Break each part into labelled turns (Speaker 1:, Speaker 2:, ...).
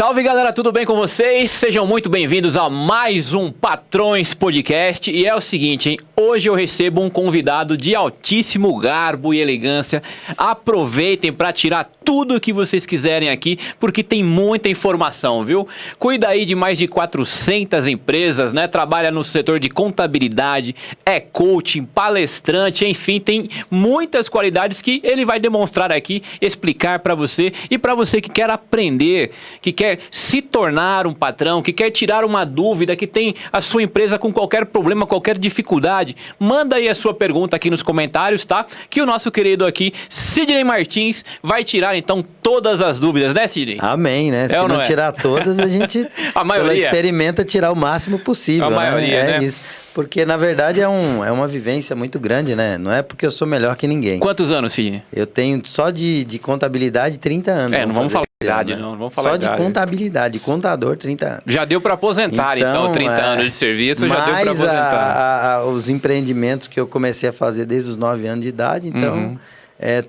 Speaker 1: Salve galera, tudo bem com vocês? Sejam muito bem-vindos a mais um Patrões Podcast. E é o seguinte, hein? Hoje eu recebo um convidado de altíssimo garbo e elegância. Aproveitem para tirar tudo o que vocês quiserem aqui, porque tem muita informação, viu? Cuida aí de mais de 400 empresas, né? Trabalha no setor de contabilidade, é coaching, palestrante, enfim, tem muitas qualidades que ele vai demonstrar aqui, explicar para você e para você que quer aprender, que quer se tornar um patrão, que quer tirar uma dúvida, que tem a sua empresa com qualquer problema, qualquer dificuldade, manda aí a sua pergunta aqui nos comentários, tá? Que o nosso querido aqui, Sidney Martins, vai tirar então todas as dúvidas, né, Sidney?
Speaker 2: Amém, né? Se não tirar todas, a gente
Speaker 1: a maioria
Speaker 2: experimenta tirar o máximo possível.
Speaker 1: A maioria,
Speaker 2: né?
Speaker 1: É
Speaker 2: isso. Porque, na verdade, é uma vivência muito grande, né? Não é porque eu sou melhor que ninguém.
Speaker 1: Quantos anos, Sidney?
Speaker 2: Eu tenho só de contabilidade 30 anos.
Speaker 1: Não vamos falar idade, não vamos falar
Speaker 2: só
Speaker 1: idade.
Speaker 2: De contabilidade, contador, 30 anos.
Speaker 1: Já deu para aposentar, então 30 anos de serviço já deu para aposentar.
Speaker 2: Os empreendimentos que eu comecei a fazer desde os 9 anos de idade, então...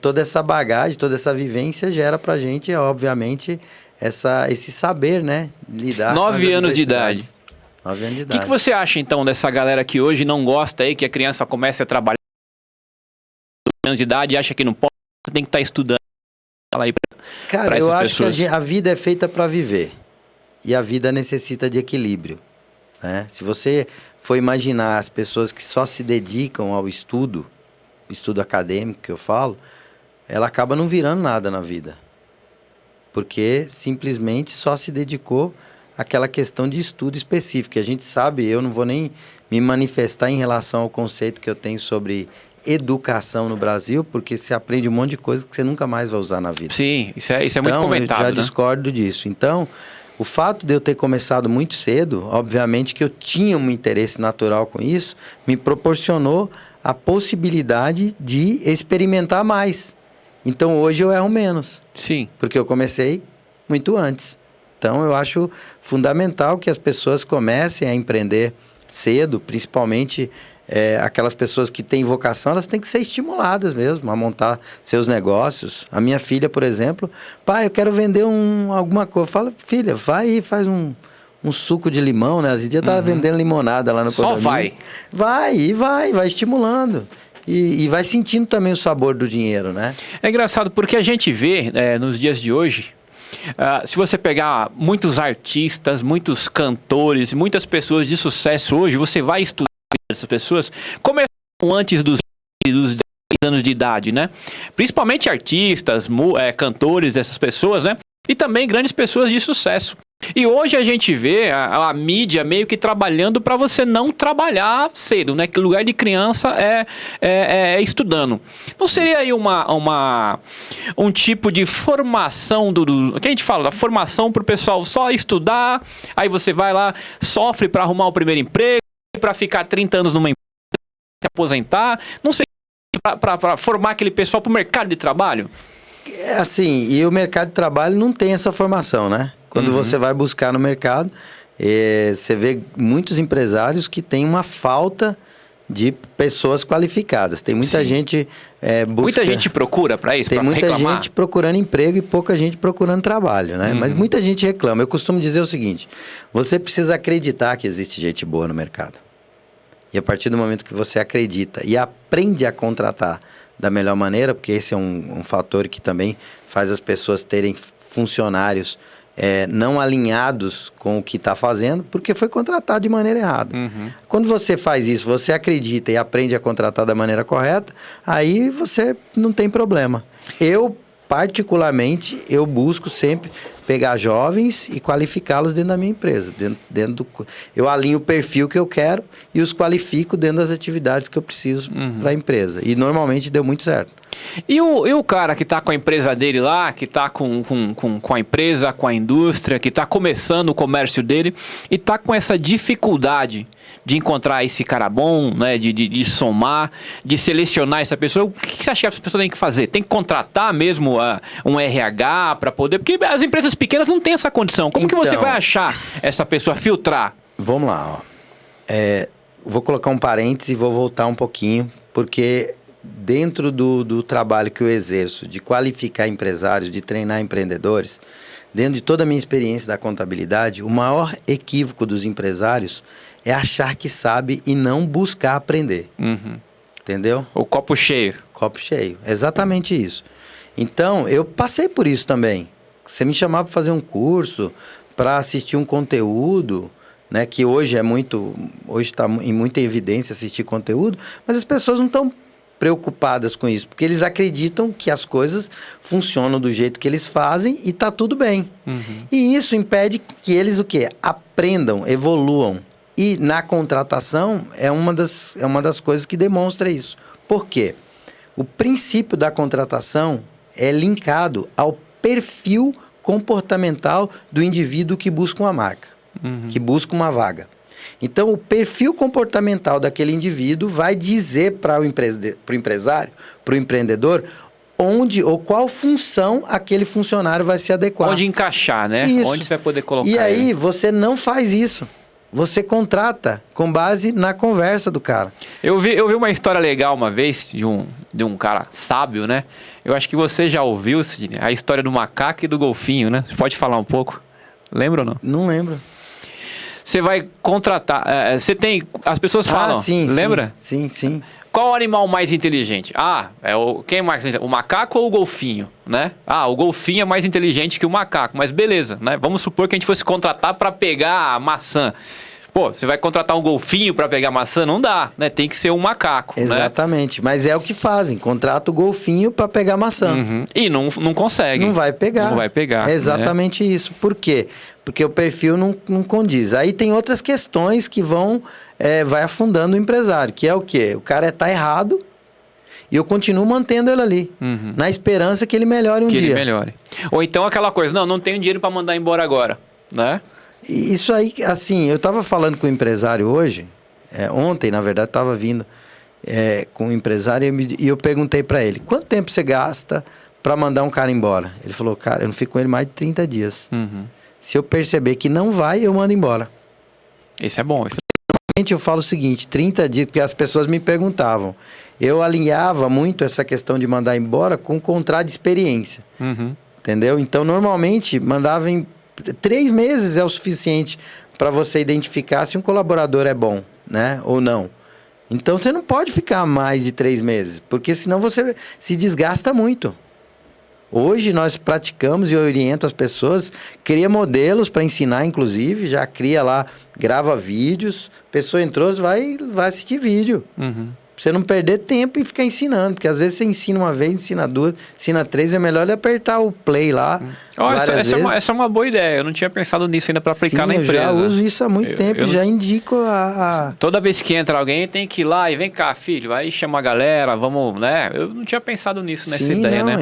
Speaker 2: toda essa bagagem, toda essa vivência gera pra gente, obviamente, esse saber, né? Lidar
Speaker 1: 9 anos de idade.
Speaker 2: 9 anos de
Speaker 1: idade. O que você
Speaker 2: você
Speaker 1: acha, então, dessa galera que hoje não gosta aí, que a criança comece a trabalhar 9 anos de idade e acha que não pode, tem que estar estudando?
Speaker 2: Cara, eu acho que a vida é feita para viver. E a vida necessita de equilíbrio. Né? Se você for imaginar as pessoas que só se dedicam ao estudo acadêmico que eu falo, ela acaba não virando nada na vida. Porque simplesmente só se dedicou àquela questão de estudo específico. A gente sabe, eu não vou nem me manifestar em relação ao conceito que eu tenho sobre educação no Brasil, porque você aprende um monte de coisa que você nunca mais vai usar na vida.
Speaker 1: Sim, isso é muito comentado.
Speaker 2: Eu já discordo disso. Então, o fato de eu ter começado muito cedo, obviamente que eu tinha um interesse natural com isso, me proporcionou a possibilidade de experimentar mais. Então, hoje eu erro menos.
Speaker 1: Sim.
Speaker 2: Porque eu comecei muito antes. Então, eu acho fundamental que as pessoas comecem a empreender cedo, principalmente aquelas pessoas que têm vocação, elas têm que ser estimuladas mesmo a montar seus negócios. A minha filha, por exemplo, pai, eu quero vender alguma coisa. Eu falo, filha, vai e faz um suco de limão, né? Às vezes eu tava vendendo limonada lá no condomínio.
Speaker 1: Só vai.
Speaker 2: Vai estimulando. E vai sentindo também o sabor do dinheiro, né?
Speaker 1: É engraçado porque a gente vê nos dias de hoje, se você pegar muitos artistas, muitos cantores, muitas pessoas de sucesso hoje, você vai estudar essas pessoas, começaram antes dos 10 anos de idade, né? Principalmente artistas, cantores, essas pessoas, né? E também grandes pessoas de sucesso. E hoje a gente vê a mídia meio que trabalhando para você não trabalhar cedo, né? Que o lugar de criança é estudando. Não seria aí um tipo de formação o que a gente fala? Da formação para o pessoal só estudar, aí você vai lá, sofre para arrumar o primeiro emprego, para ficar 30 anos numa empresa, se aposentar, não sei, para formar aquele pessoal para o mercado de trabalho?
Speaker 2: Assim, e o mercado de trabalho não tem essa formação, né? Quando você vai buscar no mercado, você vê muitos empresários que têm uma falta de pessoas qualificadas. Tem muita gente
Speaker 1: Muita gente procura para isso, para reclamar.
Speaker 2: Tem muita gente procurando emprego e pouca gente procurando trabalho, né? Mas muita gente reclama. Eu costumo dizer o seguinte, você precisa acreditar que existe gente boa no mercado. E a partir do momento que você acredita e aprende a contratar da melhor maneira, porque esse é um fator que também faz as pessoas terem funcionários não alinhados com o que está fazendo, porque foi contratado de maneira errada. Quando você faz isso, você acredita e aprende a contratar da maneira correta, aí você não tem problema. Particularmente, eu busco sempre pegar jovens e qualificá-los dentro da minha empresa. Eu alinho o perfil que eu quero e os qualifico dentro das atividades que eu preciso para a empresa. E normalmente deu muito certo.
Speaker 1: E o cara que está com a empresa dele lá, que está com a empresa, com a indústria, que está começando o comércio dele e está com essa dificuldade de encontrar esse cara bom, né, de somar, de selecionar essa pessoa, o que você acha que essa pessoa tem que fazer? Tem que contratar mesmo um RH para poder... Porque as empresas pequenas não têm essa condição. Como que você vai achar essa pessoa, filtrar?
Speaker 2: Vamos lá, vou colocar um parênteses e vou voltar um pouquinho, porque... Dentro do trabalho que eu exerço de qualificar empresários, de treinar empreendedores, dentro de toda a minha experiência da contabilidade, o maior equívoco dos empresários é achar que sabe e não buscar aprender. Entendeu?
Speaker 1: O copo cheio.
Speaker 2: Copo cheio, exatamente isso. Então, eu passei por isso também. Você me chamava para fazer um curso, para assistir um conteúdo, né, que hoje está em muita evidência assistir conteúdo, mas as pessoas não estão preocupadas com isso, porque eles acreditam que as coisas funcionam do jeito que eles fazem e está tudo bem. E isso impede que eles o quê? Aprendam, evoluam. E na contratação é uma das coisas que demonstra isso. Por quê? O princípio da contratação é linkado ao perfil comportamental do indivíduo que busca uma marca, que busca uma vaga. Então, o perfil comportamental daquele indivíduo vai dizer para o empresário, para o empreendedor, onde ou qual função aquele funcionário vai se adequar.
Speaker 1: Onde encaixar, né?
Speaker 2: Isso.
Speaker 1: Onde você vai poder colocar
Speaker 2: E aí,
Speaker 1: ele.
Speaker 2: você não faz isso. Você contrata com base na conversa do cara.
Speaker 1: Eu vi uma história legal uma vez de um cara sábio, né? Eu acho que você já ouviu, Sidney, a história do macaco e do golfinho, né? Você pode falar um pouco? Lembra ou não?
Speaker 2: Não lembro.
Speaker 1: Você vai contratar... você tem... As pessoas falam...
Speaker 2: Sim,
Speaker 1: lembra?
Speaker 2: Sim.
Speaker 1: Qual o animal mais inteligente? Quem mais inteligente? O macaco ou o golfinho, né? O golfinho é mais inteligente que o macaco, mas beleza, né? Vamos supor que a gente fosse contratar para pegar a maçã. Pô, você vai contratar um golfinho para pegar maçã? Não dá, né? Tem que ser um macaco,
Speaker 2: exatamente, né? Mas é o que fazem. Contrata o golfinho para pegar maçã.
Speaker 1: E não consegue.
Speaker 2: Não vai pegar.
Speaker 1: Não vai pegar.
Speaker 2: É exatamente isso. Por quê? Porque o perfil não condiz. Aí tem outras questões que vai afundando o empresário, que é o quê? O cara tá errado e eu continuo mantendo ele ali, na esperança que ele melhore um dia.
Speaker 1: Que ele melhore. Ou então aquela coisa, não tenho dinheiro para mandar embora agora, né?
Speaker 2: Isso aí, assim, eu estava falando com o empresário hoje, ontem, na verdade, estava vindo com o empresário e eu perguntei para ele, quanto tempo você gasta para mandar um cara embora? Ele falou, cara, eu não fico com ele mais de 30 dias. Se eu perceber que não vai, eu mando embora.
Speaker 1: Isso é bom.
Speaker 2: Eu falo o seguinte, 30 dias, porque as pessoas me perguntavam, eu alinhava muito essa questão de mandar embora com o contrato de experiência, entendeu? Então, normalmente, mandava em 3 meses é o suficiente para você identificar se um colaborador é bom, né? Ou não. Então, você não pode ficar mais de 3 meses, porque senão você se desgasta muito. Hoje, nós praticamos e eu oriento as pessoas, cria modelos para ensinar, inclusive, já cria lá, grava vídeos, a pessoa entrou, vai assistir vídeo. Pra você não perder tempo e ficar ensinando, porque às vezes você ensina uma vez, ensina 2, ensina 3, é melhor ele apertar o play lá.
Speaker 1: Essa é uma boa ideia, eu não tinha pensado nisso ainda para aplicar na empresa.
Speaker 2: Eu já uso isso há muito tempo, já indico
Speaker 1: Toda vez que entra alguém tem que ir lá e vem cá, filho, aí chama a galera, vamos, né? Eu não tinha pensado nisso, nessa ideia, né?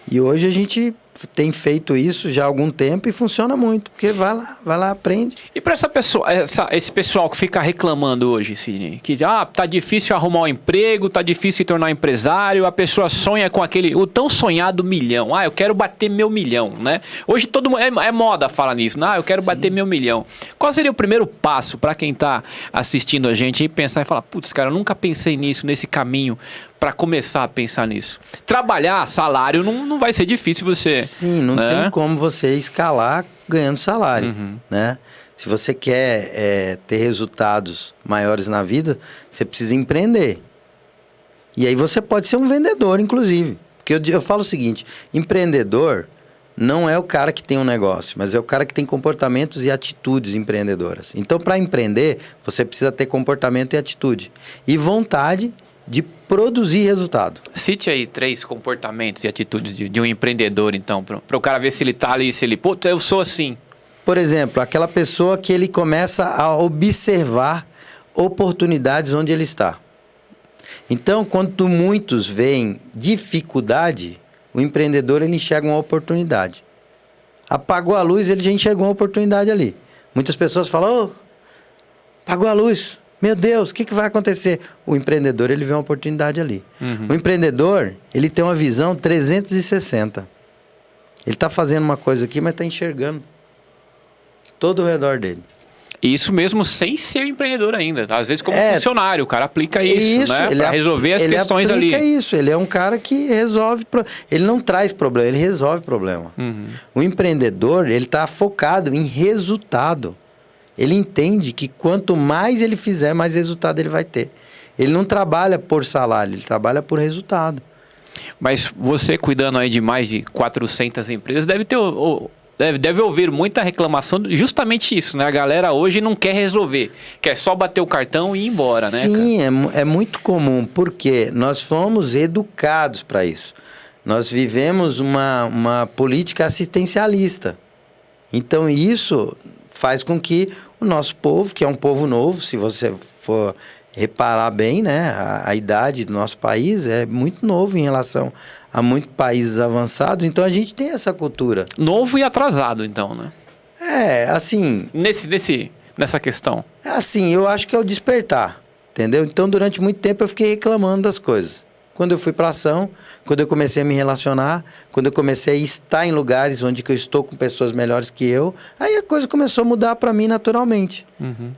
Speaker 2: E hoje a gente tem feito isso já há algum tempo e funciona muito, porque vai lá, aprende.
Speaker 1: E para essa pessoa, esse pessoal que fica reclamando hoje, Sidney, que tá difícil arrumar um emprego, tá difícil se tornar empresário, a pessoa sonha com o tão sonhado milhão. Eu quero bater meu milhão, né? Hoje todo mundo é moda falar nisso, eu quero bater meu milhão. Qual seria o primeiro passo para quem tá assistindo a gente e pensar e falar, putz, cara, eu nunca pensei nisso, nesse caminho, para começar a pensar nisso? Trabalhar, salário, não vai ser difícil você...
Speaker 2: Sim, não tem como você escalar ganhando salário, né? Se você quer ter resultados maiores na vida, você precisa empreender. E aí você pode ser um vendedor, inclusive. Porque eu falo o seguinte, empreendedor não é o cara que tem um negócio, mas é o cara que tem comportamentos e atitudes empreendedoras. Então, para empreender, você precisa ter comportamento e atitude. E vontade de produzir resultado.
Speaker 1: Cite aí 3 comportamentos e atitudes de um empreendedor, então, para o cara ver se ele tá ali, se ele... Pô, eu sou assim.
Speaker 2: Por exemplo, aquela pessoa que ele começa a observar oportunidades onde ele está. Então, quando muitos veem dificuldade, o empreendedor ele enxerga uma oportunidade. Apagou a luz, ele já enxergou uma oportunidade ali. Muitas pessoas falam, apagou a luz. Meu Deus, o que vai acontecer? O empreendedor, ele vê uma oportunidade ali. O empreendedor, ele tem uma visão 360. Ele está fazendo uma coisa aqui, mas está enxergando todo ao redor dele.
Speaker 1: Isso mesmo sem ser empreendedor ainda. Às vezes como funcionário, o cara aplica isso, né? Para resolver as questões ali. Ele
Speaker 2: aplica isso, ele é um cara que resolve... Ele não traz problema, ele resolve problema. O empreendedor, ele está focado em resultado. Ele entende que quanto mais ele fizer, mais resultado ele vai ter. Ele não trabalha por salário, ele trabalha por resultado.
Speaker 1: Mas você cuidando aí de mais de 400 empresas, deve ouvir muita reclamação, justamente isso, né? A galera hoje não quer resolver, quer só bater o cartão e ir embora, né?
Speaker 2: Sim, é muito comum, porque nós fomos educados para isso. Nós vivemos uma política assistencialista. Então isso faz com que o nosso povo, que é um povo novo, se você for reparar bem, né? A idade do nosso país é muito novo em relação a muitos países avançados, então a gente tem essa cultura.
Speaker 1: Novo e atrasado, então, né?
Speaker 2: Assim...
Speaker 1: Nessa questão.
Speaker 2: Assim, eu acho que é o despertar, entendeu? Então, durante muito tempo eu fiquei reclamando das coisas. Quando eu fui para ação, quando eu comecei a me relacionar, quando eu comecei a estar em lugares onde eu estou com pessoas melhores que eu, aí a coisa começou a mudar para mim naturalmente.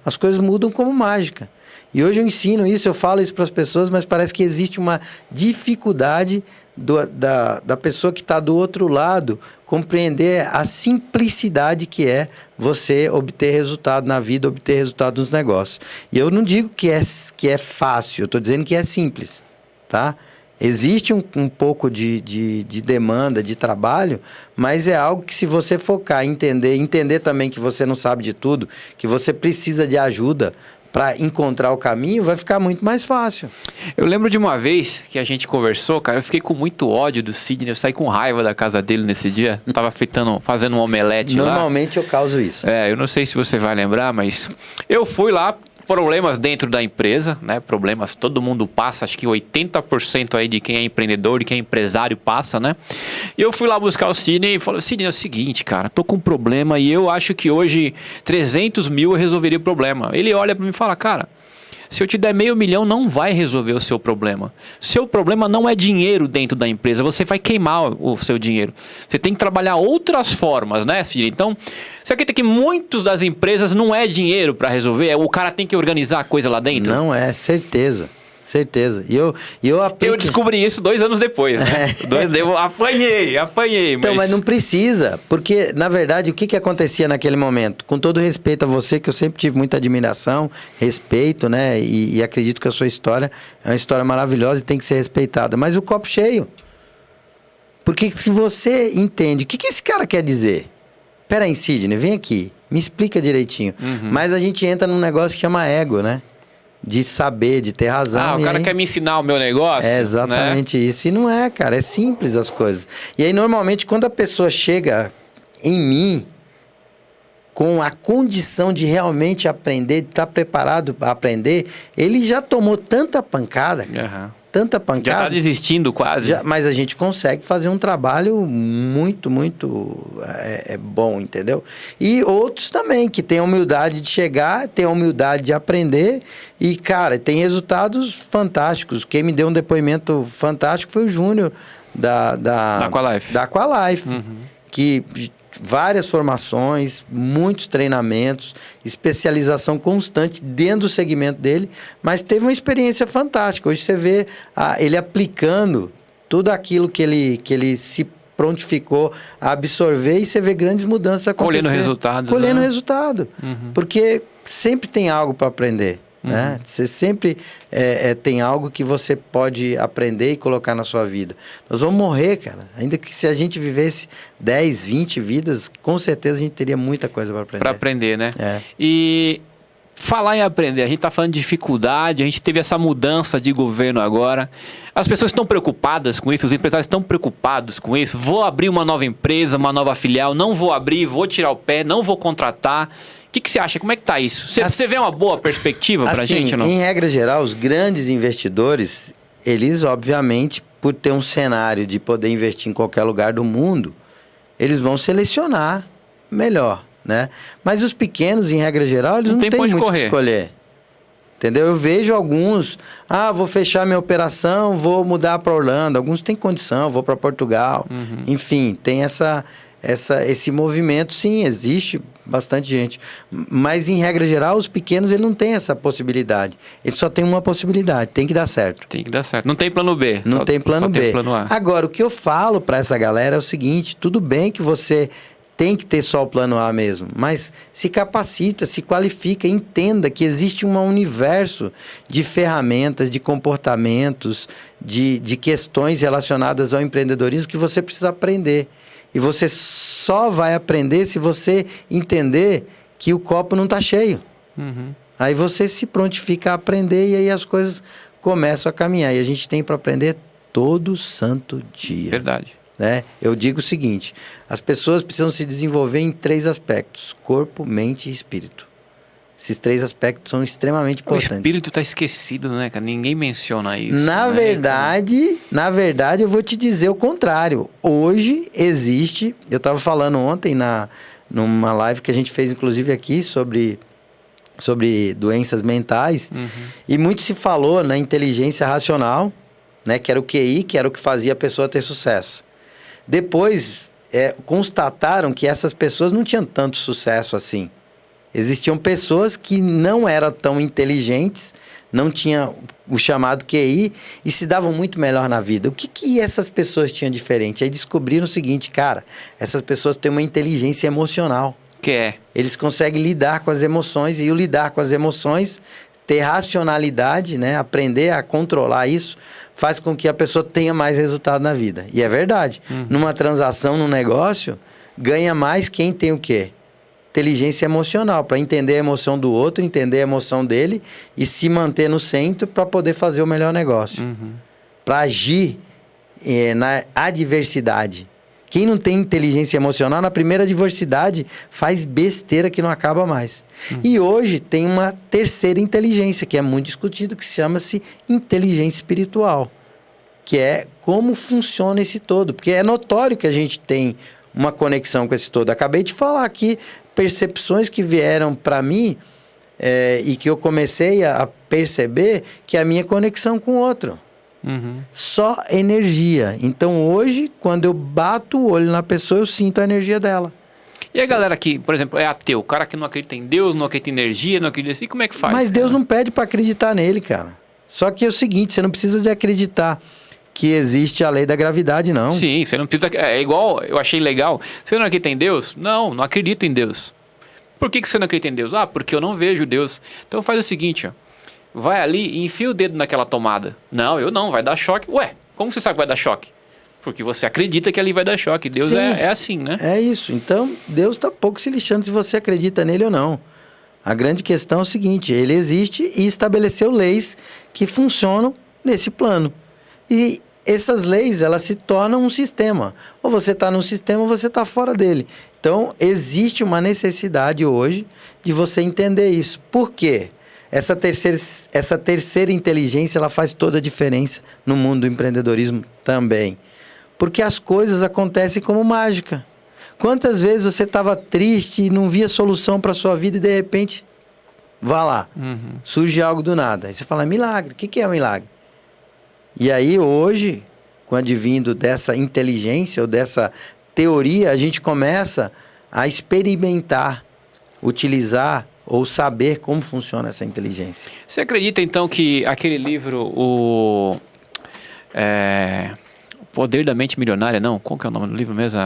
Speaker 2: As coisas mudam como mágica. E hoje eu ensino isso, eu falo isso para as pessoas, mas parece que existe uma dificuldade da pessoa que está do outro lado compreender a simplicidade que é você obter resultado na vida, obter resultado nos negócios. E eu não digo que é fácil, eu estou dizendo que é simples, tá? Existe um pouco de demanda, de trabalho, mas é algo que se você focar, entender também que você não sabe de tudo, que você precisa de ajuda para encontrar o caminho, vai ficar muito mais fácil.
Speaker 1: Eu lembro de uma vez que a gente conversou, cara, eu fiquei com muito ódio do Sidney, eu saí com raiva da casa dele nesse dia, tava fazendo um omelete lá.
Speaker 2: Normalmente eu causo isso.
Speaker 1: Eu não sei se você vai lembrar, mas eu fui lá, problemas dentro da empresa, né? Problemas todo mundo passa, acho que 80% aí de quem é empreendedor, de quem é empresário passa, né? E eu fui lá buscar o Sidney e falei, Sidney, é o seguinte, cara, tô com um problema e eu acho que hoje 300 mil eu resolveria o problema. Ele olha para mim e fala, cara, se eu te der R$500 mil, não vai resolver o seu problema. Seu problema não é dinheiro dentro da empresa, você vai queimar o seu dinheiro. Você tem que trabalhar outras formas, né, Sidney? Então, você acredita que muitas das empresas não é dinheiro para resolver? O cara tem que organizar a coisa lá dentro?
Speaker 2: Não é, certeza. Certeza. E eu
Speaker 1: descobri isso 2 anos depois, né? Apanhei.
Speaker 2: Então, mas não precisa, porque, na verdade, o que acontecia naquele momento? Com todo respeito a você, que eu sempre tive muita admiração, respeito, né? E acredito que a sua história é uma história maravilhosa e tem que ser respeitada. Mas o copo cheio. Porque se você entende, o que esse cara quer dizer? Peraí, Sidney, vem aqui, me explica direitinho. Mas a gente entra num negócio que chama ego, né? De saber, de ter razão.
Speaker 1: O cara quer me ensinar o meu negócio?
Speaker 2: É exatamente isso. E não é, cara. É simples as coisas. E aí, normalmente, quando a pessoa chega em mim com a condição de realmente aprender, de estar preparado para aprender, ele já tomou tanta pancada, cara. Tanta pancada.
Speaker 1: Já está desistindo quase.
Speaker 2: Mas a gente consegue fazer um trabalho muito, muito bom, entendeu? E outros também, que têm a humildade de chegar, têm a humildade de aprender e, cara, tem resultados fantásticos. Quem me deu um depoimento fantástico foi o Júnior da
Speaker 1: Aqualife.
Speaker 2: Da Aqualife, que... várias formações, muitos treinamentos, especialização constante dentro do segmento dele, mas teve uma experiência fantástica. Hoje você vê ele aplicando tudo aquilo que ele se prontificou a absorver e você vê grandes mudanças acontecer. Colhendo resultado. Porque sempre tem algo para aprender. Né? Você sempre tem algo que você pode aprender e colocar na sua vida. Nós vamos morrer, cara. Ainda que se a gente vivesse 10, 20 vidas, com certeza a gente teria muita coisa para aprender.
Speaker 1: Para aprender, né? E falar em aprender, a gente está falando de dificuldade, a gente teve essa mudança de governo agora. As pessoas estão preocupadas com isso, os empresários estão preocupados com isso. Vou abrir uma nova empresa, uma nova filial, não vou abrir, vou tirar o pé, não vou contratar. O que você acha? Como é que tá isso? Você vê uma boa perspectiva para a gente ou não?
Speaker 2: Em regra geral, os grandes investidores, eles obviamente, por ter um cenário de poder investir em qualquer lugar do mundo, eles vão selecionar melhor, né? Mas os pequenos, em regra geral, eles não têm muito o que escolher. Entendeu? Eu vejo alguns, vou fechar minha operação, vou mudar para Orlando. Alguns têm condição, vou para Portugal. Enfim, tem esse movimento, sim, existe bastante gente. Mas, em regra geral, os pequenos, ele não tem essa possibilidade. Ele só tem uma possibilidade, tem que dar certo.
Speaker 1: Tem que dar certo. Não tem plano B.
Speaker 2: Não tem plano B.
Speaker 1: Tem plano A.
Speaker 2: Agora, o que eu falo para essa galera é o seguinte, tudo bem que você tem que ter só o plano A mesmo, mas se capacita, se qualifica, entenda que existe um universo de ferramentas, de comportamentos, de questões relacionadas ao empreendedorismo que você precisa aprender. E você só vai aprender se você entender que o copo não está cheio. Aí você se prontifica a aprender e aí as coisas começam a caminhar. E a gente tem para aprender todo santo dia.
Speaker 1: Verdade.
Speaker 2: Né? Eu digo o seguinte, as pessoas precisam se desenvolver em 3 aspectos, corpo, mente e espírito. Esses 3 aspectos são extremamente importantes.
Speaker 1: O espírito está esquecido, né, cara? Ninguém menciona isso.
Speaker 2: Na verdade, eu vou te dizer o contrário. Hoje existe, eu estava falando ontem numa live que a gente fez, inclusive, aqui sobre doenças mentais, e muito se falou na inteligência racional, né, que era o QI, que era o que fazia a pessoa ter sucesso. Depois, constataram que essas pessoas não tinham tanto sucesso assim. Existiam pessoas que não eram tão inteligentes, não tinham o chamado QI e se davam muito melhor na vida. O que essas pessoas tinham diferente? Aí descobriram o seguinte, cara, essas pessoas têm uma inteligência emocional.
Speaker 1: Que é?
Speaker 2: Eles conseguem lidar com as emoções e o lidar com as emoções, ter racionalidade, né? Aprender a controlar isso, faz com que a pessoa tenha mais resultado na vida. E é verdade. Numa transação, num negócio, ganha mais quem tem o quê? Inteligência emocional, para entender a emoção do outro, entender a emoção dele e se manter no centro para poder fazer o melhor negócio. Para agir na adversidade. Quem não tem inteligência emocional, na primeira adversidade, faz besteira que não acaba mais. E hoje tem uma terceira inteligência, que é muito discutido, que chama-se inteligência espiritual. Que é como funciona esse todo. Porque é notório que a gente tem uma conexão com esse todo. Acabei de falar aqui percepções que vieram para mim e que eu comecei a perceber que é a minha conexão com o outro. Só energia. Então hoje, quando eu bato o olho na pessoa, eu sinto a energia dela.
Speaker 1: E a galera que, por exemplo, é ateu, o cara que não acredita em Deus, não acredita em energia, não acredita assim, como é que faz?
Speaker 2: Mas Deus não pede para acreditar nele, cara. Só que é o seguinte, você não precisa de acreditar que existe a lei da gravidade, não.
Speaker 1: Sim, você não precisa... É igual, eu achei legal. Você não acredita em Deus? Não, não acredito em Deus. Por que você não acredita em Deus? Ah, porque eu não vejo Deus. Então faz o seguinte, ó. Vai ali e enfia o dedo naquela tomada. Não, eu não, vai dar choque. Ué, como você sabe que vai dar choque? Porque você acredita que ali vai dar choque. Deus é assim, né?
Speaker 2: É isso. Então, Deus está pouco se lixando se você acredita nele ou não. A grande questão é o seguinte, ele existe e estabeleceu leis que funcionam nesse plano. E essas leis, elas se tornam um sistema. Ou você está num sistema ou você está fora dele. Então, existe uma necessidade hoje de você entender isso. Por quê? Essa terceira inteligência, ela faz toda a diferença no mundo do empreendedorismo também. Porque as coisas acontecem como mágica. Quantas vezes você estava triste e não via solução para a sua vida e de repente, vá lá, surge algo do nada. Aí você fala, milagre. O que é um milagre? E aí hoje, com o advindo dessa inteligência ou dessa teoria, a gente começa a experimentar, utilizar ou saber como funciona essa inteligência.
Speaker 1: Você acredita então que aquele livro, o Poder da Mente Milionária, não? Qual que é o nome do livro mesmo?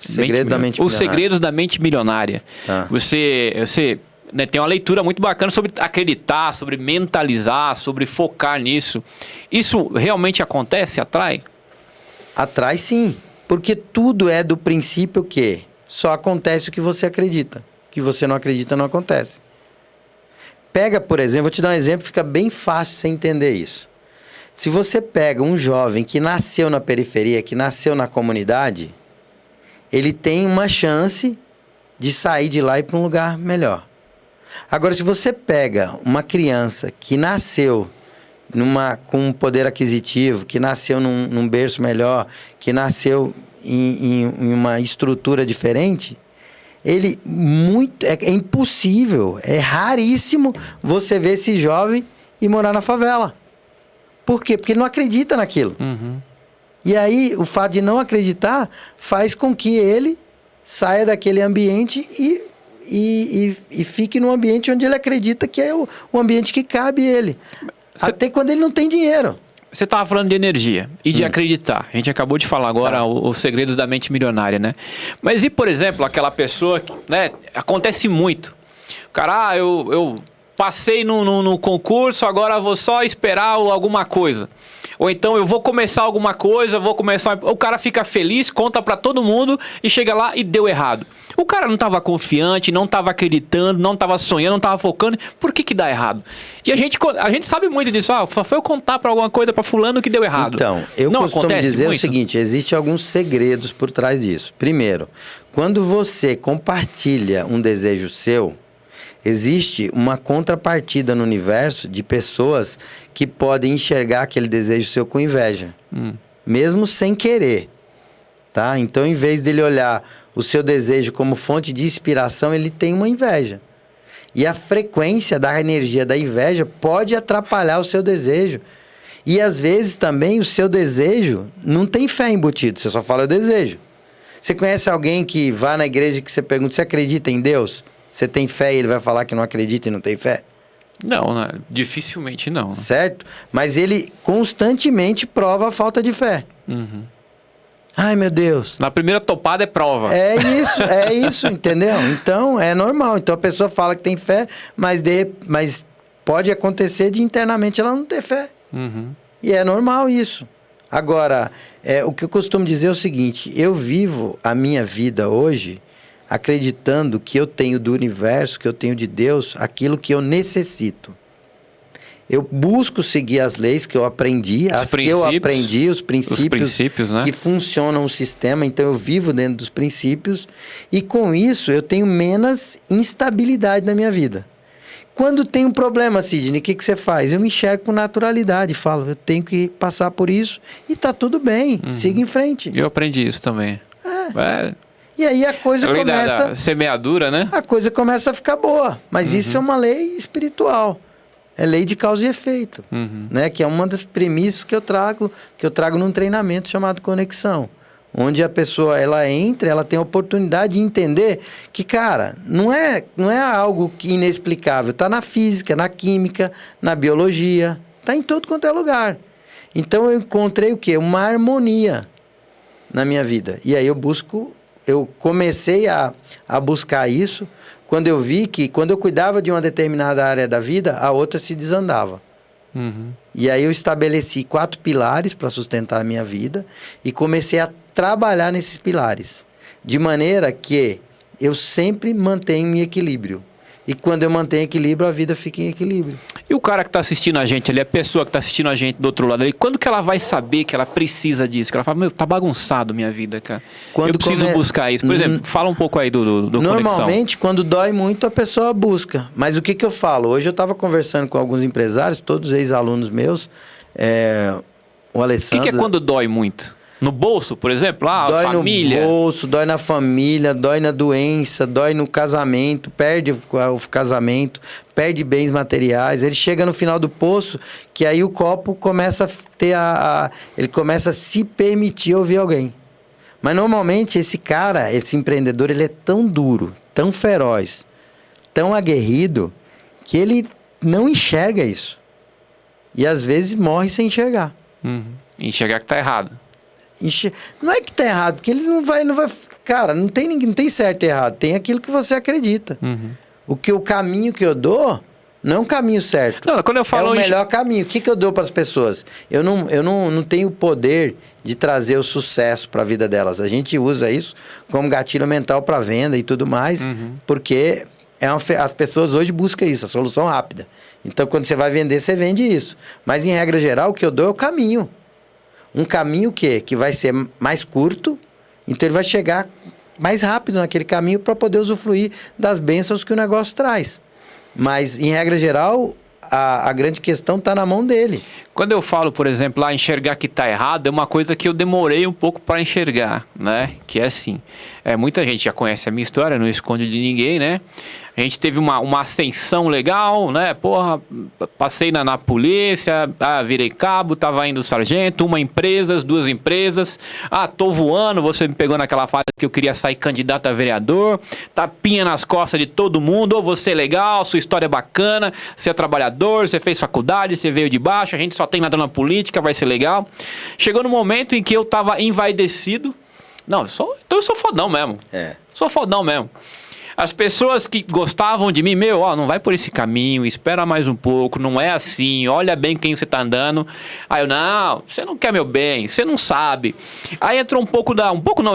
Speaker 2: Segredo da Mente Milionária.
Speaker 1: Os Segredos da Mente Milionária. Você né, tem uma leitura muito bacana sobre acreditar, sobre mentalizar, sobre focar nisso. Isso realmente acontece? Atrai? Atrai
Speaker 2: sim, porque tudo é do princípio que só acontece o que você acredita. O que você não acredita não acontece. Pega, por exemplo, vou te dar um exemplo, fica bem fácil você entender isso. Se você pega um jovem que nasceu na periferia, que nasceu na comunidade, ele tem uma chance de sair de lá e ir para um lugar melhor. Agora, se você pega uma criança que nasceu com um poder aquisitivo, que nasceu num berço melhor, que nasceu em uma estrutura diferente, é impossível, é raríssimo você ver esse jovem ir morar na favela. Por quê? Porque ele não acredita naquilo. E aí, o fato de não acreditar faz com que ele saia daquele ambiente e e fique num ambiente onde ele acredita que é o ambiente que cabe ele. Até quando ele não tem dinheiro.
Speaker 1: Você estava falando de energia e de acreditar. A gente acabou de falar agora os segredos da mente milionária, né? Mas e, por exemplo, aquela pessoa que, né, acontece muito. O cara, eu passei no concurso, agora vou só esperar alguma coisa. Ou então eu vou começar alguma coisa, o cara fica feliz, conta pra todo mundo e chega lá e deu errado. O cara não estava confiante, não estava acreditando, não estava sonhando, não estava focando. Por que dá errado? E a gente sabe muito disso. Só foi eu contar pra alguma coisa pra fulano que deu errado.
Speaker 2: Então, eu costumo dizer o seguinte, existem alguns segredos por trás disso. Primeiro, quando você compartilha um desejo seu, existe uma contrapartida no universo de pessoas que podem enxergar aquele desejo seu com inveja. Mesmo sem querer. Tá? Então, em vez dele olhar o seu desejo como fonte de inspiração, ele tem uma inveja. E a frequência da energia da inveja pode atrapalhar o seu desejo. E, às vezes, também o seu desejo não tem fé embutido. Você só fala o desejo. Você conhece alguém que vá na igreja e que você pergunta, você acredita em Deus? Você tem fé e ele vai falar que não acredita e não tem fé?
Speaker 1: Não, dificilmente não.
Speaker 2: Certo? Mas ele constantemente prova a falta de fé. Ai, meu Deus.
Speaker 1: Na primeira topada é prova.
Speaker 2: É isso, entendeu? Então, é normal. Então, a pessoa fala que tem fé, mas pode acontecer de internamente ela não ter fé. E é normal isso. Agora, o que eu costumo dizer é o seguinte, eu vivo a minha vida hoje acreditando que eu tenho do universo, que eu tenho de Deus, aquilo que eu necessito. Eu busco seguir as leis que eu aprendi, os princípios né? Que funcionam o sistema, então eu vivo dentro dos princípios e com isso eu tenho menos instabilidade na minha vida. Quando tem um problema, Sidney, o que você faz? Eu me enxergo com naturalidade, falo, eu tenho que passar por isso e tá tudo bem, siga em frente.
Speaker 1: Eu aprendi isso também.
Speaker 2: E aí a coisa começa...
Speaker 1: da semeadura, né?
Speaker 2: A coisa começa a ficar boa. Mas isso é uma lei espiritual. É lei de causa e efeito. Né? Que é uma das premissas que eu trago num treinamento chamado Conexão. Onde a pessoa, ela entra, ela tem a oportunidade de entender que, cara, não é algo inexplicável. Está na física, na química, na biologia. Está em todo quanto é lugar. Então eu encontrei o quê? Uma harmonia na minha vida. E aí eu comecei a buscar isso quando eu vi que quando eu cuidava de uma determinada área da vida, a outra se desandava. E aí eu estabeleci 4 pilares para sustentar a minha vida e comecei a trabalhar nesses pilares. De maneira que eu sempre mantenho em equilíbrio. E quando eu mantenho equilíbrio, a vida fica em equilíbrio.
Speaker 1: E o cara que está assistindo a gente ali, a pessoa que está assistindo a gente do outro lado ali, quando que ela vai saber que ela precisa disso? Que ela fala, meu, tá bagunçado minha vida, cara. Eu preciso buscar isso. Por exemplo, fala um pouco aí do
Speaker 2: Normalmente, quando dói muito, a pessoa busca. Mas o que eu falo? Hoje eu estava conversando com alguns empresários, todos ex-alunos meus, o Alessandro...
Speaker 1: O que é quando dói muito? No bolso, por exemplo?
Speaker 2: Dói
Speaker 1: a família.
Speaker 2: No bolso, dói na família, dói na doença, dói no casamento, perde o casamento, perde bens materiais. Ele chega no final do poço, que aí o copo começa a ter ele começa a se permitir ouvir alguém. Mas normalmente esse cara, esse empreendedor, ele é tão duro, tão feroz, tão aguerrido, que ele não enxerga isso. E às vezes morre sem enxergar.
Speaker 1: Enxergar que tá errado.
Speaker 2: Não é que tá errado, porque ele não vai... Cara, não tem certo e errado. Tem aquilo que você acredita. O caminho que eu dou não é um caminho certo.
Speaker 1: Não, quando eu falo
Speaker 2: é o melhor caminho. O que eu dou para as pessoas? Eu não tenho o poder de trazer o sucesso para a vida delas. A gente usa isso como gatilho mental para venda e tudo mais, porque as pessoas hoje buscam isso, a solução rápida. Então, quando você vai vender, você vende isso. Mas, em regra geral, o que eu dou é o caminho. Um caminho que vai ser mais curto, então ele vai chegar mais rápido naquele caminho para poder usufruir das bênçãos que o negócio traz. Mas, em regra geral, a grande questão está na mão dele.
Speaker 1: Quando eu falo, por exemplo, lá enxergar que está errado, é uma coisa que eu demorei um pouco para enxergar, né? Que é assim, muita gente já conhece a minha história, não esconde de ninguém, né? A gente teve uma ascensão legal, né? Porra, passei na polícia, virei cabo, tava indo sargento, uma empresa, 2 empresas. Tô voando, você me pegou naquela fase que eu queria sair candidato a vereador. Tapinha nas costas de todo mundo, você é legal, sua história é bacana, você é trabalhador, você fez faculdade, você veio de baixo, a gente só tem nada na política, vai ser legal. Chegou no momento em que eu tava envaidecido. Não, eu sou fodão mesmo. Sou fodão mesmo. As pessoas que gostavam de mim, não vai por esse caminho, espera mais um pouco, não é assim, olha bem quem você tá andando. Aí eu, não, você não quer meu bem, você não sabe. Aí entrou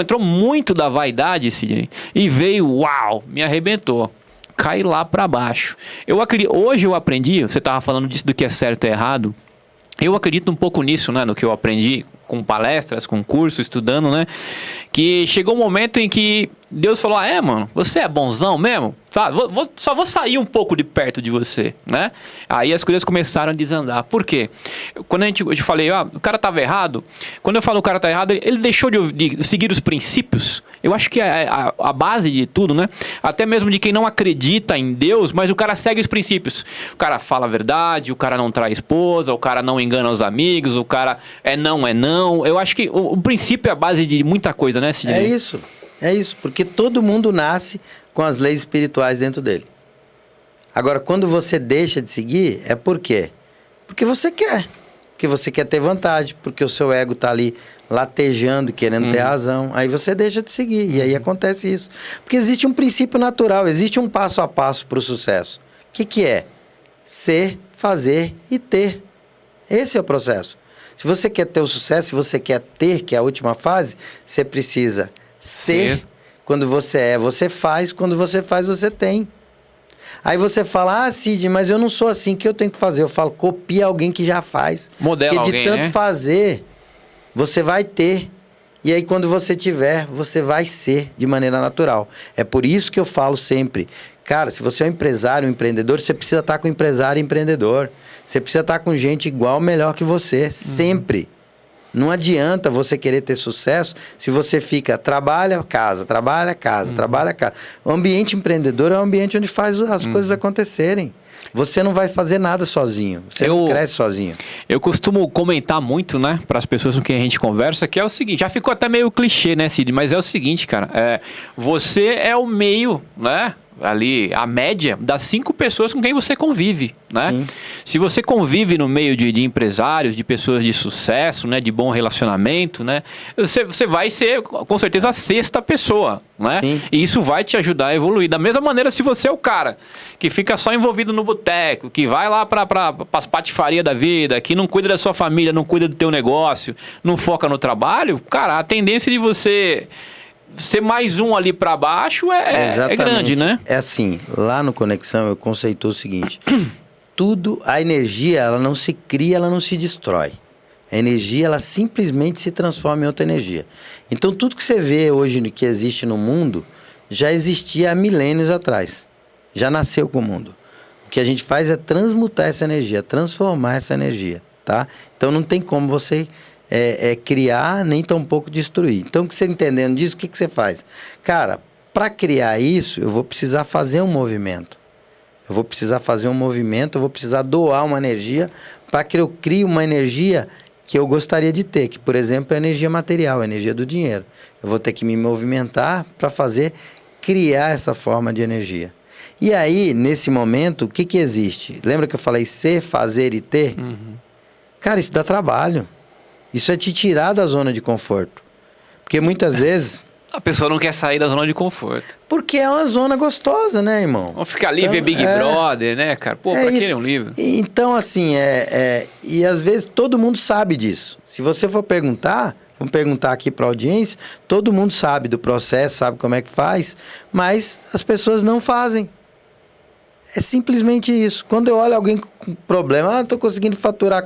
Speaker 1: entrou muito da vaidade, Sidney, e veio, me arrebentou. Cai lá pra baixo. Hoje eu aprendi, você tava falando disso do que é certo e errado, eu acredito um pouco nisso, né, no que eu aprendi com palestras, com curso, estudando, né, que chegou um momento em que Deus falou, mano, você é bonzão mesmo? Tá, só vou sair um pouco de perto de você, né? Aí as coisas começaram a desandar. Por quê? Quando eu te falei, o cara estava errado, quando eu falo o cara está errado, ele deixou de seguir os princípios. Eu acho que é a base de tudo, né? Até mesmo de quem não acredita em Deus, mas o cara segue os princípios. O cara fala a verdade, o cara não trai esposa, o cara não engana os amigos, o cara é não. Eu acho que o princípio é a base de muita coisa, né, Sidney?
Speaker 2: É isso, porque todo mundo nasce com as leis espirituais dentro dele. Agora, quando você deixa de seguir, é por quê? Porque você quer. Porque você quer ter vantagem, porque o seu ego está ali latejando, querendo ter razão. Aí você deixa de seguir, e aí acontece isso. Porque existe um princípio natural, existe um passo a passo para o sucesso. O que é? Ser, fazer e ter. Esse é o processo. Se você quer ter o sucesso, se você quer ter, que é a última fase, você precisa ser. Quando você você faz. Quando você faz, você tem. Aí você fala, Cid, mas eu não sou assim, o que eu tenho que fazer? Eu falo, copia alguém que já faz.
Speaker 1: Modela
Speaker 2: alguém,
Speaker 1: de tanto
Speaker 2: fazer, você vai ter. E aí, quando você tiver, você vai ser de maneira natural. É por isso que eu falo sempre, cara, se você é um empresário, um empreendedor, você precisa estar com empresário e empreendedor. Você precisa estar com gente igual, melhor que você, sempre. Não adianta você querer ter sucesso se você fica, trabalha, casa. O ambiente empreendedor é um ambiente onde faz as coisas acontecerem. Você não vai fazer nada sozinho. Você não cresce sozinho.
Speaker 1: Eu costumo comentar muito, né, para as pessoas com quem a gente conversa, que é o seguinte, já ficou até meio clichê, né, Cid? Mas é o seguinte, cara, você é o meio, né? Ali, a média das 5 pessoas com quem você convive, né? Sim. Se você convive no meio de empresários, de pessoas de sucesso, né? De bom relacionamento, né? Você vai ser, com certeza, a 6ª pessoa, né? Sim. E isso vai te ajudar a evoluir. Da mesma maneira, se você é o cara que fica só envolvido no boteco, que vai lá para as patifarias da vida, que não cuida da sua família, não cuida do teu negócio, não foca no trabalho, cara, a tendência de você ser mais um ali para baixo é grande, né?
Speaker 2: É assim, lá no Conexão eu conceituo o seguinte, a energia, ela não se cria, ela não se destrói. A energia, ela simplesmente se transforma em outra energia. Então, tudo que você vê hoje que existe no mundo, já existia há milênios atrás. Já nasceu com o mundo. O que a gente faz é transmutar essa energia, transformar essa energia, tá? Então, não tem como você criar, nem tampouco destruir. Então, você entendendo disso, o que você faz? Cara, para criar isso, eu vou precisar fazer um movimento. Eu vou precisar doar uma energia para que eu crie uma energia que eu gostaria de ter, que, por exemplo, é a energia material, a energia do dinheiro. Eu vou ter que me movimentar para criar essa forma de energia. E aí, nesse momento, o que existe? Lembra que eu falei ser, fazer e ter? Uhum. Cara, isso dá trabalho. Isso é te tirar da zona de conforto. Porque muitas vezes...
Speaker 1: A pessoa não quer sair da zona de conforto.
Speaker 2: Porque é uma zona gostosa, né, irmão?
Speaker 1: Vamos ficar ali, ver Big Brother, né, cara? Pô, pra que ler um livro?
Speaker 2: Então, assim, e às vezes todo mundo sabe disso. Se você for perguntar, vamos perguntar aqui pra audiência, todo mundo sabe do processo, sabe como é que faz, mas as pessoas não fazem. É simplesmente isso. Quando eu olho alguém com problema, não tô conseguindo faturar...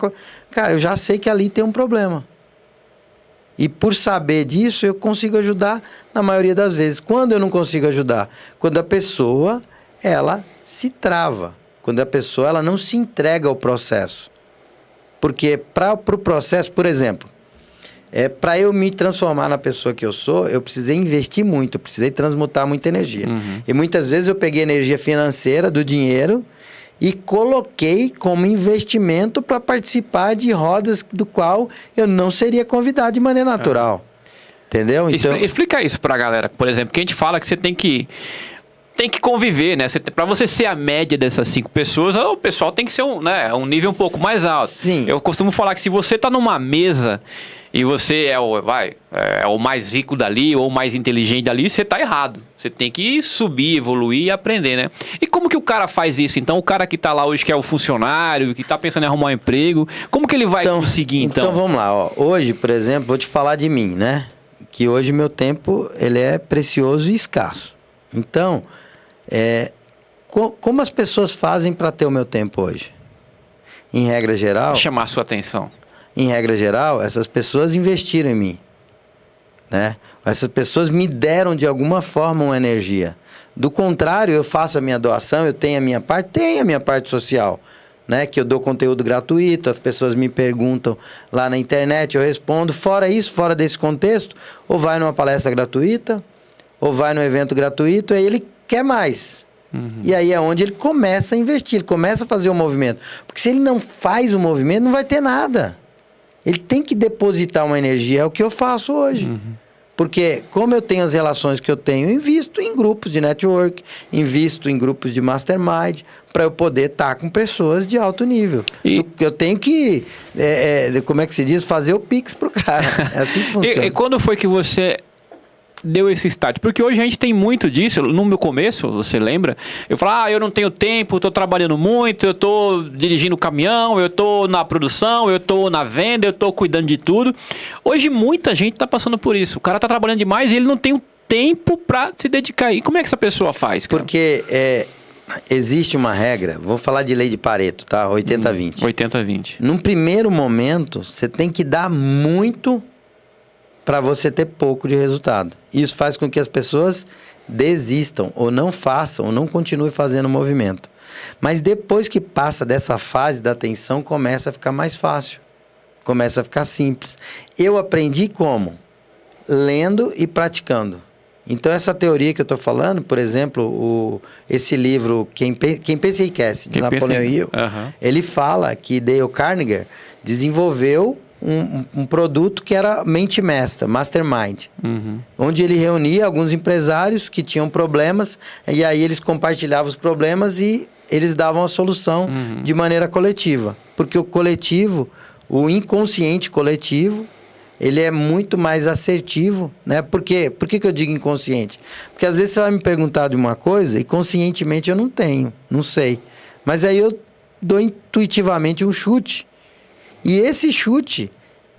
Speaker 2: Cara, eu já sei que ali tem um problema. E por saber disso, eu consigo ajudar na maioria das vezes. Quando eu não consigo ajudar? Quando a pessoa, ela se trava. Quando a pessoa, ela não se entrega ao processo. Porque para o processo, por exemplo, para eu me transformar na pessoa que eu sou, eu precisei investir muito, eu precisei transmutar muita energia. E muitas vezes eu peguei energia financeira do dinheiro e coloquei como investimento para participar de rodas do qual eu não seria convidado de maneira natural. Entendeu?
Speaker 1: Então... Explica isso pra galera. Por exemplo, que a gente fala que você tem que conviver, né? Para você ser a média dessas 5 pessoas, o pessoal tem que ser um nível um pouco mais alto.
Speaker 2: Sim.
Speaker 1: Eu costumo falar que se você tá numa mesa e você é o mais rico dali ou o mais inteligente dali, você tá errado. Você tem que subir, evoluir e aprender, né? E como que o cara faz isso? Então, o cara que tá lá hoje, que é o funcionário, que tá pensando em arrumar um emprego, como que ele vai conseguir, então?
Speaker 2: Então, vamos lá. Ó. Hoje, por exemplo, vou te falar de mim, né? Que hoje meu tempo, ele é precioso e escasso. Então... como as pessoas fazem para ter o meu tempo hoje? Em regra geral...
Speaker 1: Chamar a sua atenção.
Speaker 2: Em regra geral, essas pessoas investiram em mim. Né? Essas pessoas me deram de alguma forma uma energia. Do contrário, eu faço a minha doação, eu tenho a minha parte social. Né? Que eu dou conteúdo gratuito, as pessoas me perguntam lá na internet, eu respondo. Fora isso, fora desse contexto, ou vai numa palestra gratuita, ou vai num evento gratuito, aí ele quer mais. E aí é onde ele começa a investir, ele começa a fazer o movimento. Porque se ele não faz o movimento, não vai ter nada. Ele tem que depositar uma energia, é o que eu faço hoje. Porque como eu tenho as relações que eu tenho, eu invisto em grupos de network, invisto em grupos de mastermind, para eu poder estar com pessoas de alto nível. Eu tenho que, como é que se diz, fazer o pix pro cara. É assim que funciona.
Speaker 1: E quando foi que você... deu esse start? Porque hoje a gente tem muito disso. No meu começo, você lembra? Eu falava, eu não tenho tempo, estou trabalhando muito, eu estou dirigindo caminhão, eu estou na produção, eu estou na venda, eu estou cuidando de tudo. Hoje muita gente está passando por isso. O cara está trabalhando demais e ele não tem o tempo para se dedicar. E como é que essa pessoa faz, cara?
Speaker 2: Porque existe uma regra, vou falar de lei de Pareto, tá? 80-20.
Speaker 1: 80-20.
Speaker 2: Num primeiro momento, você tem que dar muito para você ter pouco de resultado. Isso faz com que as pessoas desistam, ou não façam, ou não continuem fazendo o movimento. Mas depois que passa dessa fase da atenção, começa a ficar mais fácil. Começa a ficar simples. Eu aprendi como? Lendo e praticando. Então, essa teoria que eu estou falando, por exemplo, esse livro, Quem Pensa Enriquece, de Napoleão Hill, ele fala que Dale Carnegie desenvolveu um produto que era mente mestra, mastermind, onde ele reunia alguns empresários que tinham problemas e aí eles compartilhavam os problemas e eles davam a solução de maneira coletiva, porque o coletivo, o inconsciente coletivo, ele é muito mais assertivo, né? Por que eu digo inconsciente? Porque às vezes você vai me perguntar de uma coisa e conscientemente eu não sei, mas aí eu dou intuitivamente um chute. E esse chute,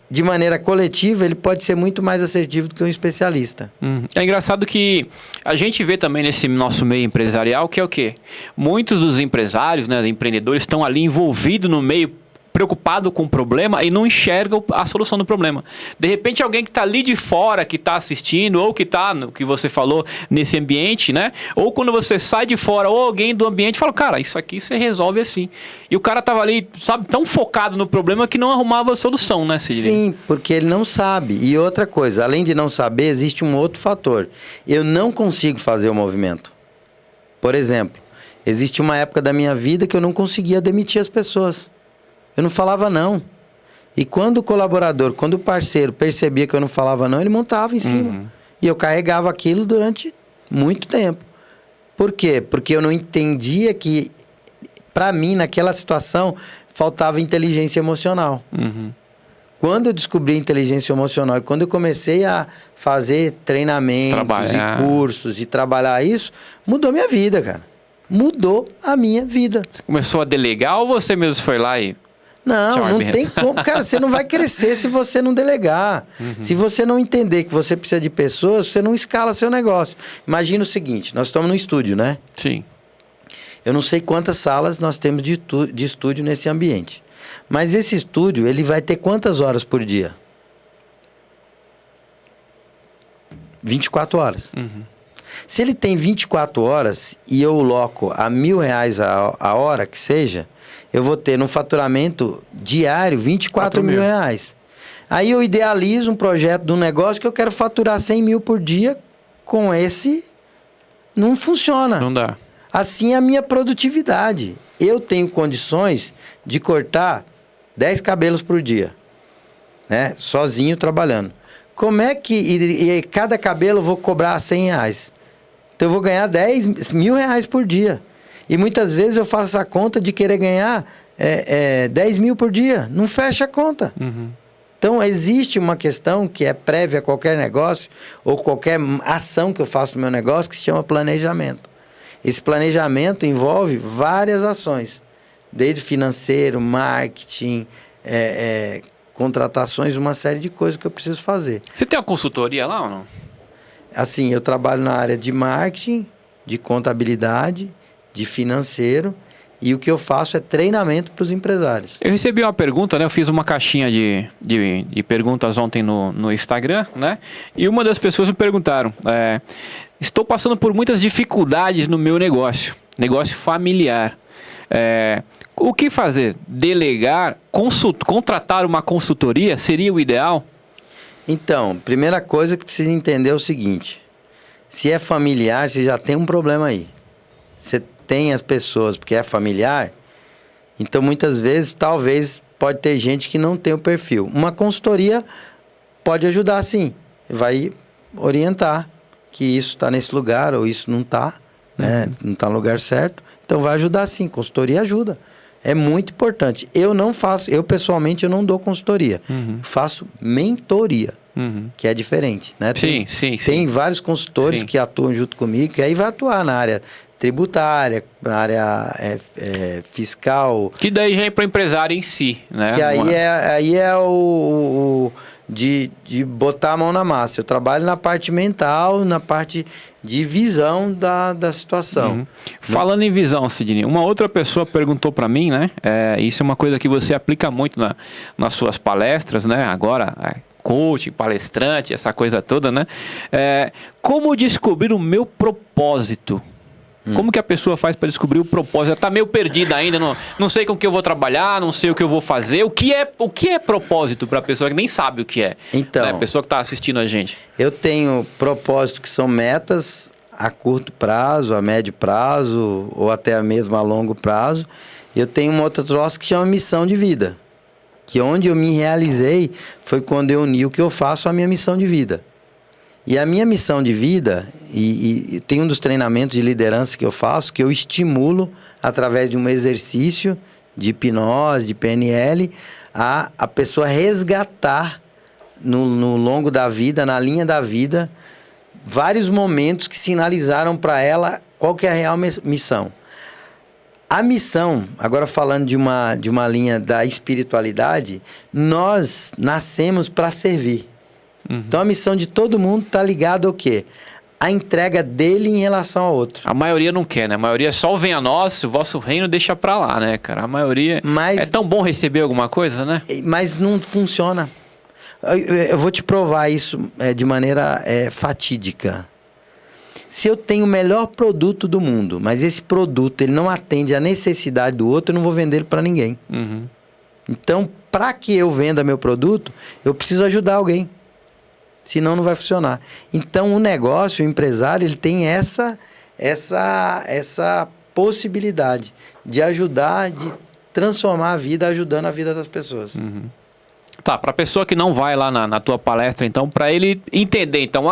Speaker 2: de maneira coletiva, ele pode ser muito mais assertivo do que um especialista.
Speaker 1: É engraçado que a gente vê também nesse nosso meio empresarial que é o quê? Muitos dos empresários, né, empreendedores, estão ali envolvidos no meio, preocupado com o problema e não enxergam a solução do problema. De repente, alguém que está ali de fora, que está assistindo, ou que está, no que você falou, nesse ambiente, né? Ou quando você sai de fora, ou alguém do ambiente fala, cara, isso aqui você resolve assim. E o cara estava ali, sabe, tão focado no problema que não arrumava a solução, né, Sidney?
Speaker 2: Sim, porque ele não sabe. E outra coisa, além de não saber, existe um outro fator. Eu não consigo fazer o movimento. Por exemplo, existe uma época da minha vida que eu não conseguia demitir as pessoas. Eu não falava não. E quando o colaborador, quando o parceiro percebia que eu não falava não, ele montava em cima. E eu carregava aquilo durante muito tempo. Por quê? Porque eu não entendia que, para mim, naquela situação, faltava inteligência emocional. Quando eu descobri a inteligência emocional e quando eu comecei a fazer treinamentos e cursos e trabalhar isso, mudou minha vida, cara. Mudou a minha vida.
Speaker 1: Você começou a delegar ou você mesmo foi lá e...
Speaker 2: Não tem como. Cara, você não vai crescer se você não delegar. Se você não entender que você precisa de pessoas, você não escala seu negócio. Imagina o seguinte, nós estamos no estúdio, né?
Speaker 1: Sim.
Speaker 2: Eu não sei quantas salas nós temos de estúdio nesse ambiente. Mas esse estúdio, ele vai ter quantas horas por dia? 24 horas. Se ele tem 24 horas e eu loco a R$1.000 a hora que seja, eu vou ter no faturamento diário 24 mil reais. Aí eu idealizo um projeto de um negócio que eu quero faturar 100 mil por dia. Com esse, não funciona.
Speaker 1: Não dá.
Speaker 2: Assim é a minha produtividade. Eu tenho condições de cortar 10 cabelos por dia, né? Sozinho trabalhando. Como é que... E cada cabelo eu vou cobrar R$100. Então eu vou ganhar 10 mil reais por dia. E muitas vezes eu faço a conta de querer ganhar 10 mil por dia. Não fecha a conta.
Speaker 1: Uhum.
Speaker 2: Então existe uma questão que é prévia a qualquer negócio ou qualquer ação que eu faço no meu negócio que se chama planejamento. Esse planejamento envolve várias ações. Desde financeiro, marketing, contratações, uma série de coisas que eu preciso fazer.
Speaker 1: Você tem uma consultoria lá ou não?
Speaker 2: Assim, eu trabalho na área de marketing, de contabilidade, de financeiro, e o que eu faço é treinamento para os empresários.
Speaker 1: Eu recebi uma pergunta, né? Eu fiz uma caixinha de perguntas ontem no Instagram, né? E uma das pessoas me perguntaram, estou passando por muitas dificuldades no meu negócio familiar. O que fazer? Delegar? Contratar uma consultoria seria o ideal?
Speaker 2: Então, primeira coisa que precisa entender é o seguinte. Se é familiar, você já tem um problema aí. Você tem as pessoas, porque é familiar, então muitas vezes, talvez, pode ter gente que não tem o perfil. Uma consultoria pode ajudar, sim. Vai orientar que isso está nesse lugar ou isso não está, né? Não está no lugar certo. Então vai ajudar, sim. Consultoria ajuda. É muito importante. Eu pessoalmente, eu não dou consultoria. Eu faço mentoria, que é diferente, né? Tem vários consultores que atuam junto comigo, que aí vai atuar na área tributária, na área fiscal.
Speaker 1: Que daí já é para o empresário em si, né?
Speaker 2: Que aí é o de botar a mão na massa. Eu trabalho na parte mental, na parte de visão da situação.
Speaker 1: Falando em visão, Sidney, uma outra pessoa perguntou para mim, né? Isso é uma coisa que você aplica muito nas suas palestras, né? Agora, coach, palestrante, essa coisa toda, né? Como descobrir o meu propósito? Como que a pessoa faz para descobrir o propósito? Ela está meio perdida ainda, não sei com o que eu vou trabalhar, não sei o que eu vou fazer. O que é propósito para a pessoa que nem sabe o que é?
Speaker 2: Então,
Speaker 1: né? A pessoa que está assistindo a gente.
Speaker 2: Eu tenho propósitos que são metas a curto prazo, a médio prazo ou até mesmo a longo prazo. Eu tenho uma outra troça que chama missão de vida. Que onde eu me realizei foi quando eu uni o que eu faço à minha missão de vida. E a minha missão de vida, e tem um dos treinamentos de liderança que eu faço, que eu estimulo, através de um exercício de hipnose, de PNL, a pessoa resgatar no longo da vida, na linha da vida, vários momentos que sinalizaram para ela qual que é a real missão. A missão, agora falando de uma linha da espiritualidade, nós nascemos para servir. Então a missão de todo mundo está ligada ao quê? A entrega dele em relação ao outro.
Speaker 1: A maioria não quer, né? A maioria só vem a nós, o vosso reino deixa pra lá, né, cara? A maioria... é tão bom receber alguma coisa, né?
Speaker 2: Mas não funciona. Eu vou te provar isso de maneira fatídica. Se eu tenho o melhor produto do mundo, mas esse produto ele não atende à necessidade do outro, eu não vou vender ele para ninguém. Então, para que eu venda meu produto, eu preciso ajudar alguém. Senão não vai funcionar. Então o negócio, o empresário, ele tem essa possibilidade de ajudar, de transformar a vida, ajudando a vida das pessoas.
Speaker 1: Tá, para a pessoa que não vai lá na tua palestra, então, para ele entender, então,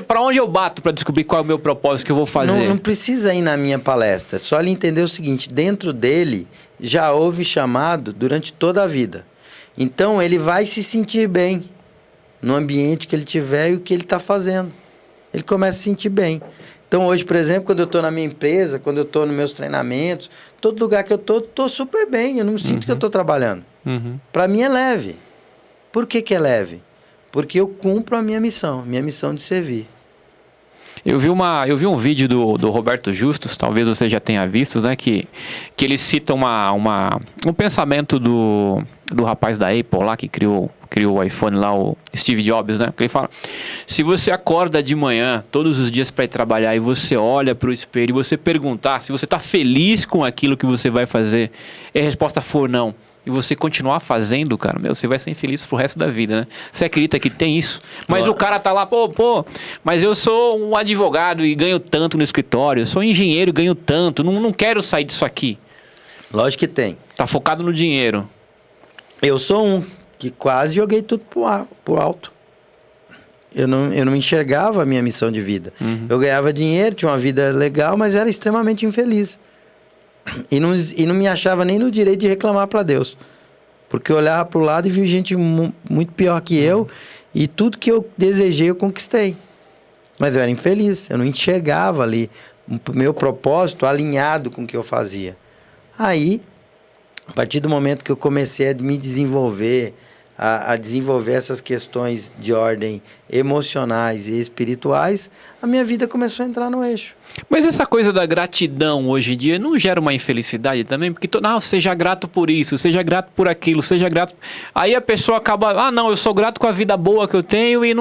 Speaker 1: para onde eu bato para descobrir qual é o meu propósito que eu vou fazer?
Speaker 2: Não precisa ir na minha palestra, só ele entender o seguinte, dentro dele já houve chamado durante toda a vida. Então ele vai se sentir bem no ambiente que ele tiver e o que ele está fazendo. Ele começa a se sentir bem. Então hoje, por exemplo, quando eu estou na minha empresa, quando eu estou nos meus treinamentos, todo lugar que eu estou super bem, eu não sinto que eu estou trabalhando. Para mim é leve. Por que é leve? Porque eu cumpro a minha missão de servir.
Speaker 1: Eu vi um vídeo do Roberto Justus, talvez você já tenha visto, né? Que ele cita um pensamento do rapaz da Apple lá, que criou criou o iPhone lá, o Steve Jobs, né? Ele fala, se você acorda de manhã, todos os dias para ir trabalhar, e você olha para o espelho e você perguntar se você está feliz com aquilo que você vai fazer, e a resposta for não, e você continuar fazendo, cara, você vai ser infeliz pro resto da vida, né? Você acredita que tem isso? Mas o cara tá lá, mas eu sou um advogado e ganho tanto no escritório, eu sou engenheiro e ganho tanto, não quero sair disso aqui.
Speaker 2: Lógico que tem.
Speaker 1: Tá focado no dinheiro.
Speaker 2: Eu sou um que quase joguei tudo pro alto. Eu não enxergava a minha missão de vida. Uhum. Eu ganhava dinheiro, tinha uma vida legal, mas era extremamente infeliz. E não me achava nem no direito de reclamar para Deus. Porque eu olhava para o lado e vi gente muito pior que eu. E tudo que eu desejei, eu conquistei. Mas eu era infeliz. Eu não enxergava ali o meu propósito alinhado com o que eu fazia. Aí, a partir do momento que eu comecei a me desenvolver, a desenvolver essas questões de ordem emocionais e espirituais, a minha vida começou a entrar no eixo.
Speaker 1: Mas essa coisa da gratidão hoje em dia não gera uma infelicidade também? Porque, seja grato por isso, seja grato por aquilo, seja grato... Aí a pessoa acaba, eu sou grato com a vida boa que eu tenho e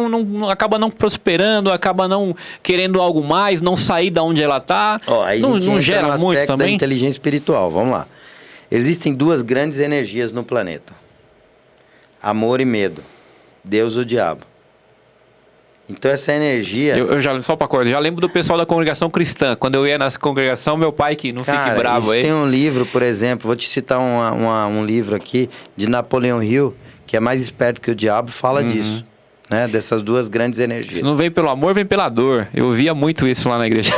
Speaker 1: acaba não prosperando, acaba não querendo algo mais, não sair da onde ela está. Não gera muito também?
Speaker 2: Da inteligência espiritual, vamos lá. Existem duas grandes energias no planeta. Amor e medo. Deus ou diabo. Então essa energia...
Speaker 1: Eu já lembro do pessoal da congregação cristã. Quando eu ia nessa congregação, meu pai que não fique bravo aí.
Speaker 2: Tem um livro, por exemplo, vou te citar um livro aqui, de Napoleão Hill, que é mais esperto que o diabo, fala disso. Né? Dessas duas grandes energias.
Speaker 1: Se não vem pelo amor, vem pela dor. Eu via muito isso lá na igreja.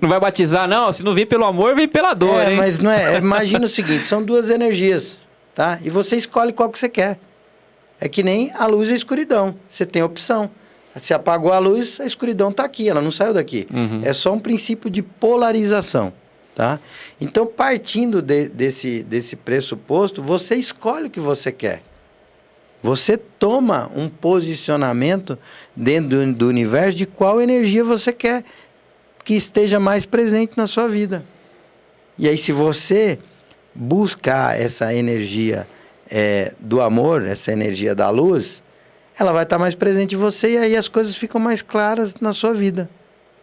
Speaker 1: Não vai batizar, não. Se não vem pelo amor, vem pela dor, hein?
Speaker 2: Mas não é. Imagina o seguinte, são duas energias. Tá? E você escolhe qual que você quer. É que nem a luz e a escuridão. Você tem opção. Se apagou a luz, a escuridão está aqui, ela não saiu daqui. É só um princípio de polarização. Tá? Então, partindo desse pressuposto, você escolhe o que você quer. Você toma um posicionamento dentro do universo de qual energia você quer que esteja mais presente na sua vida. E aí, se você buscar essa energia do amor, essa energia da luz, ela vai estar mais presente em você e aí as coisas ficam mais claras na sua vida.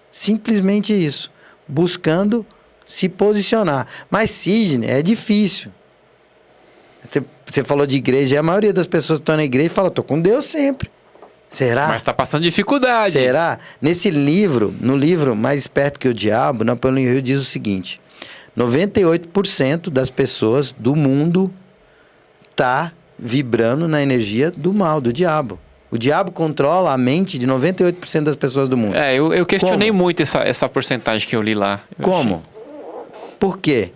Speaker 2: Simplesmente isso. Buscando se posicionar. Mas, Sidney, é difícil. Você falou de igreja e a maioria das pessoas que estão na igreja fala, estou com Deus sempre. Será?
Speaker 1: Mas está passando dificuldade.
Speaker 2: Será? No livro Mais Esperto que o Diabo, Napoleão Hill diz o seguinte: 98% das pessoas do mundo está vibrando na energia do mal, do diabo. O diabo controla a mente de 98% das pessoas do mundo.
Speaker 1: Eu questionei muito essa porcentagem que eu li lá.
Speaker 2: Como? Por quê?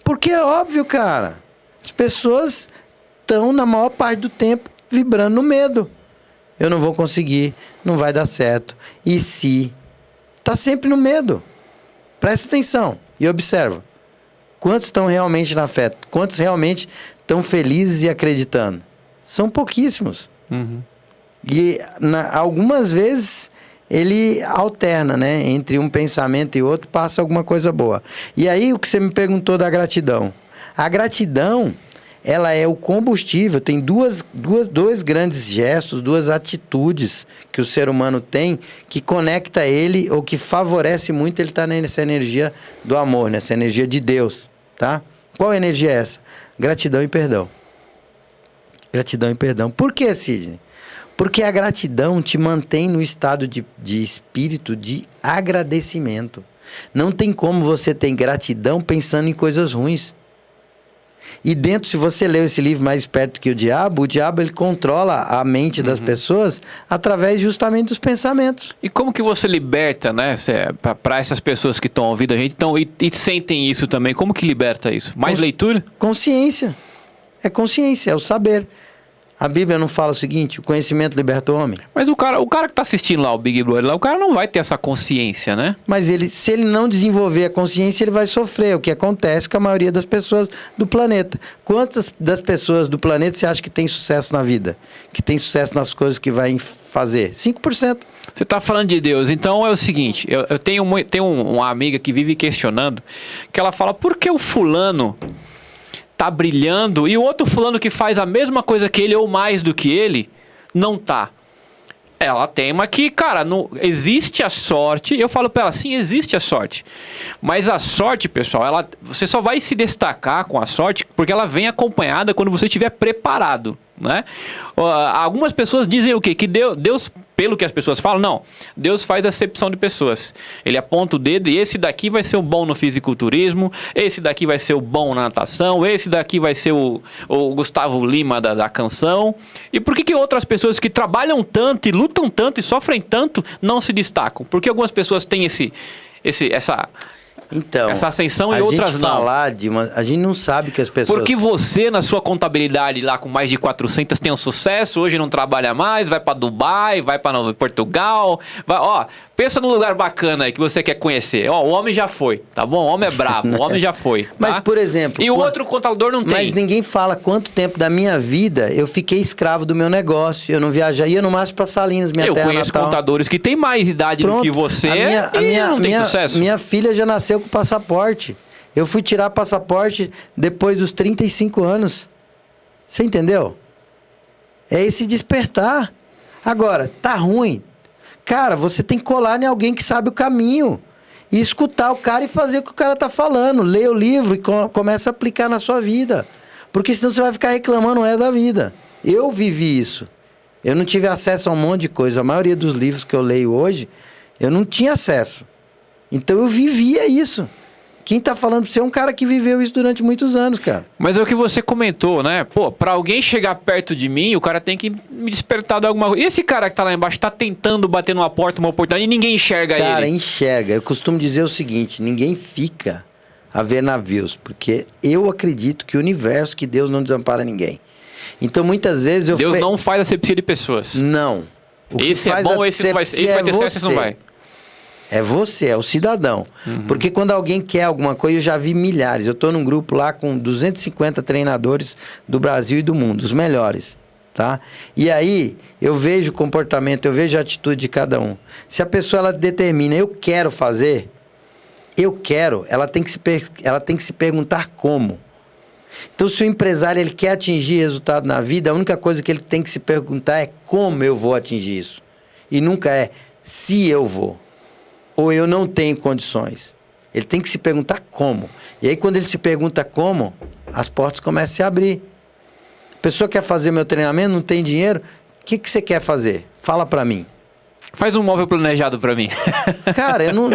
Speaker 2: Porque é óbvio, cara. As pessoas estão, na maior parte do tempo, vibrando no medo. Eu não vou conseguir, não vai dar certo. E se? Está sempre no medo. Presta atenção e observa. Quantos estão realmente na fé? Quantos realmente estão felizes e acreditando? São pouquíssimos. E algumas vezes ele alterna, né? Entre um pensamento e outro, passa alguma coisa boa. E aí o que você me perguntou da gratidão. A gratidão, ela é o combustível. Tem dois grandes gestos, duas atitudes que o ser humano tem que conecta ele ou que favorece muito ele estar nessa energia do amor, nessa energia de Deus. Tá? Qual energia é essa? Gratidão e perdão. Gratidão e perdão. Por que, Sidney? Porque a gratidão te mantém no estado de espírito de agradecimento. Não tem como você ter gratidão pensando em coisas ruins. E dentro, se você leu esse livro Mais Esperto que o Diabo ele controla a mente das pessoas através justamente dos pensamentos.
Speaker 1: E como que você liberta, né? Para essas pessoas que estão ouvindo a gente e sentem isso também, como que liberta isso? Mais leitura?
Speaker 2: Consciência. É consciência, é o saber. A Bíblia não fala o seguinte: o conhecimento liberta o homem.
Speaker 1: Mas o cara que está assistindo lá o Big Brother, o cara não vai ter essa consciência, né?
Speaker 2: Mas se ele não desenvolver a consciência, ele vai sofrer. O que acontece com a maioria das pessoas do planeta. Quantas das pessoas do planeta você acha que tem sucesso na vida? Que tem sucesso nas coisas que vai fazer? 5%.
Speaker 1: Você está falando de Deus. Então é o seguinte, eu tenho uma amiga que vive questionando, que ela fala, por que o fulano tá brilhando e o outro fulano que faz a mesma coisa que ele ou mais do que ele, não tá. Ela tema que, cara, não existe a sorte. Eu falo pra ela, sim, existe a sorte. Mas a sorte, pessoal, você só vai se destacar com a sorte porque ela vem acompanhada quando você estiver preparado, né? Algumas pessoas dizem o quê? Que Deus, pelo que as pessoas falam, não. Deus faz acepção de pessoas. Ele aponta o dedo e esse daqui vai ser o bom no fisiculturismo, esse daqui vai ser o bom na natação, esse daqui vai ser o Gustavo Lima da canção. E por que outras pessoas que trabalham tanto e lutam tanto e sofrem tanto não se destacam? Porque algumas pessoas têm essa ascensão e outras não.
Speaker 2: A gente não sabe que as pessoas...
Speaker 1: Porque você, na sua contabilidade lá com mais de 400, tem um sucesso, hoje não trabalha mais, vai para Dubai, vai para Portugal, pensa num lugar bacana aí que você quer conhecer. O homem já foi, tá bom? O homem é brabo, o homem já foi. Tá?
Speaker 2: Mas, por exemplo...
Speaker 1: E o outro contador não tem.
Speaker 2: Mas ninguém fala quanto tempo da minha vida eu fiquei escravo do meu negócio, eu não viajava, ia no máximo para Salinas, minha terra natal.
Speaker 1: Eu conheço contadores que têm mais idade do que você não tem sucesso.
Speaker 2: Minha filha já nasceu com passaporte. Eu fui tirar passaporte depois dos 35 anos. Você entendeu? É esse despertar. Agora, tá ruim. Cara, você tem que colar em alguém que sabe o caminho. E escutar o cara e fazer o que o cara tá falando. Lê o livro e começa a aplicar na sua vida. Porque senão você vai ficar reclamando da vida. Eu vivi isso. Eu não tive acesso a um monte de coisa. A maioria dos livros que eu leio hoje, eu não tinha acesso. Então eu vivia isso. Quem tá falando pra você é um cara que viveu isso durante muitos anos, cara.
Speaker 1: Mas é o que você comentou, né? Pô, pra alguém chegar perto de mim, o cara tem que me despertar de alguma coisa. E esse cara que tá lá embaixo tá tentando bater numa porta, uma oportunidade, e ninguém enxerga ele.
Speaker 2: Cara, enxerga. Eu costumo dizer o seguinte, ninguém fica a ver navios, porque eu acredito que o universo, que Deus não desampara ninguém. Então, muitas vezes
Speaker 1: Deus não faz asepsia de pessoas.
Speaker 2: Não.
Speaker 1: Esse é bom, esse não vai, esse vai ter certo, esse não vai.
Speaker 2: É você, é o cidadão. Porque quando alguém quer alguma coisa, eu já vi milhares. Eu estou num grupo lá com 250 treinadores do Brasil e do mundo, os melhores, tá? E aí, eu vejo o comportamento, eu vejo a atitude de cada um. Se a pessoa ela determina, eu quero fazer, ela tem que se perguntar como. Então, se o empresário ele quer atingir resultado na vida, a única coisa que ele tem que se perguntar é como eu vou atingir isso. E nunca é se eu vou. Ou eu não tenho condições. Ele tem que se perguntar como. E aí, quando ele se pergunta como, as portas começam a se abrir. A pessoa quer fazer meu treinamento, não tem dinheiro. O que você quer fazer? Fala pra mim.
Speaker 1: Faz um móvel planejado pra mim.
Speaker 2: Cara, eu não...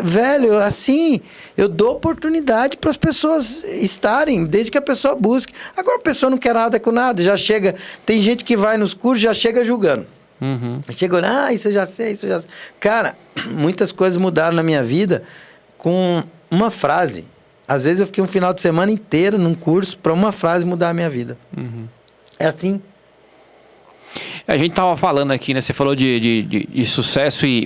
Speaker 2: velho, assim, eu dou oportunidade para as pessoas estarem, desde que a pessoa busque. Agora, a pessoa não quer nada com nada, já chega... Tem gente que vai nos cursos, já chega julgando. Chegou, isso eu já sei, isso eu já sei. Cara, muitas coisas mudaram na minha vida com uma frase. Às vezes eu fiquei um final de semana inteiro num curso para uma frase mudar a minha vida. É assim.
Speaker 1: A gente tava falando aqui, né? Você falou de sucesso e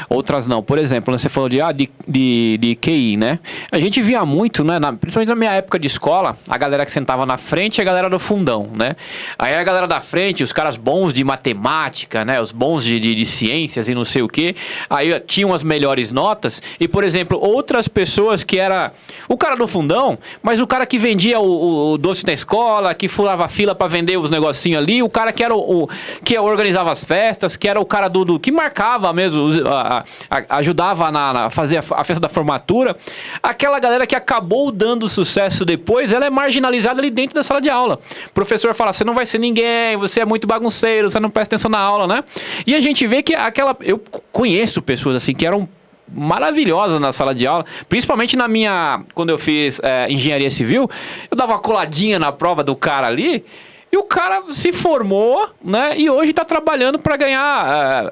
Speaker 1: outras não. Por exemplo, você falou de QI, né? A gente via muito, né? Principalmente na minha época de escola, a galera que sentava na frente e a galera do fundão, né? Aí a galera da frente, os caras bons de matemática, né? Os bons de ciências e não sei o quê. Aí tinham as melhores notas. E, por exemplo, outras pessoas que era o cara do fundão, mas o cara que vendia o doce na escola, que furava fila para vender os negocinhos ali, o cara que era que organizava as festas, que era o cara que marcava mesmo ajudava a fazer a festa da formatura. Aquela galera que acabou dando sucesso depois, ela é marginalizada ali dentro da sala de aula. O professor fala, você não vai ser ninguém, você é muito bagunceiro, você não presta atenção na aula, né? E a gente vê que eu conheço pessoas assim que eram maravilhosas na sala de aula, principalmente quando eu fiz engenharia civil, eu dava uma coladinha na prova do cara ali, e o cara se formou, né? E hoje está trabalhando para ganhar...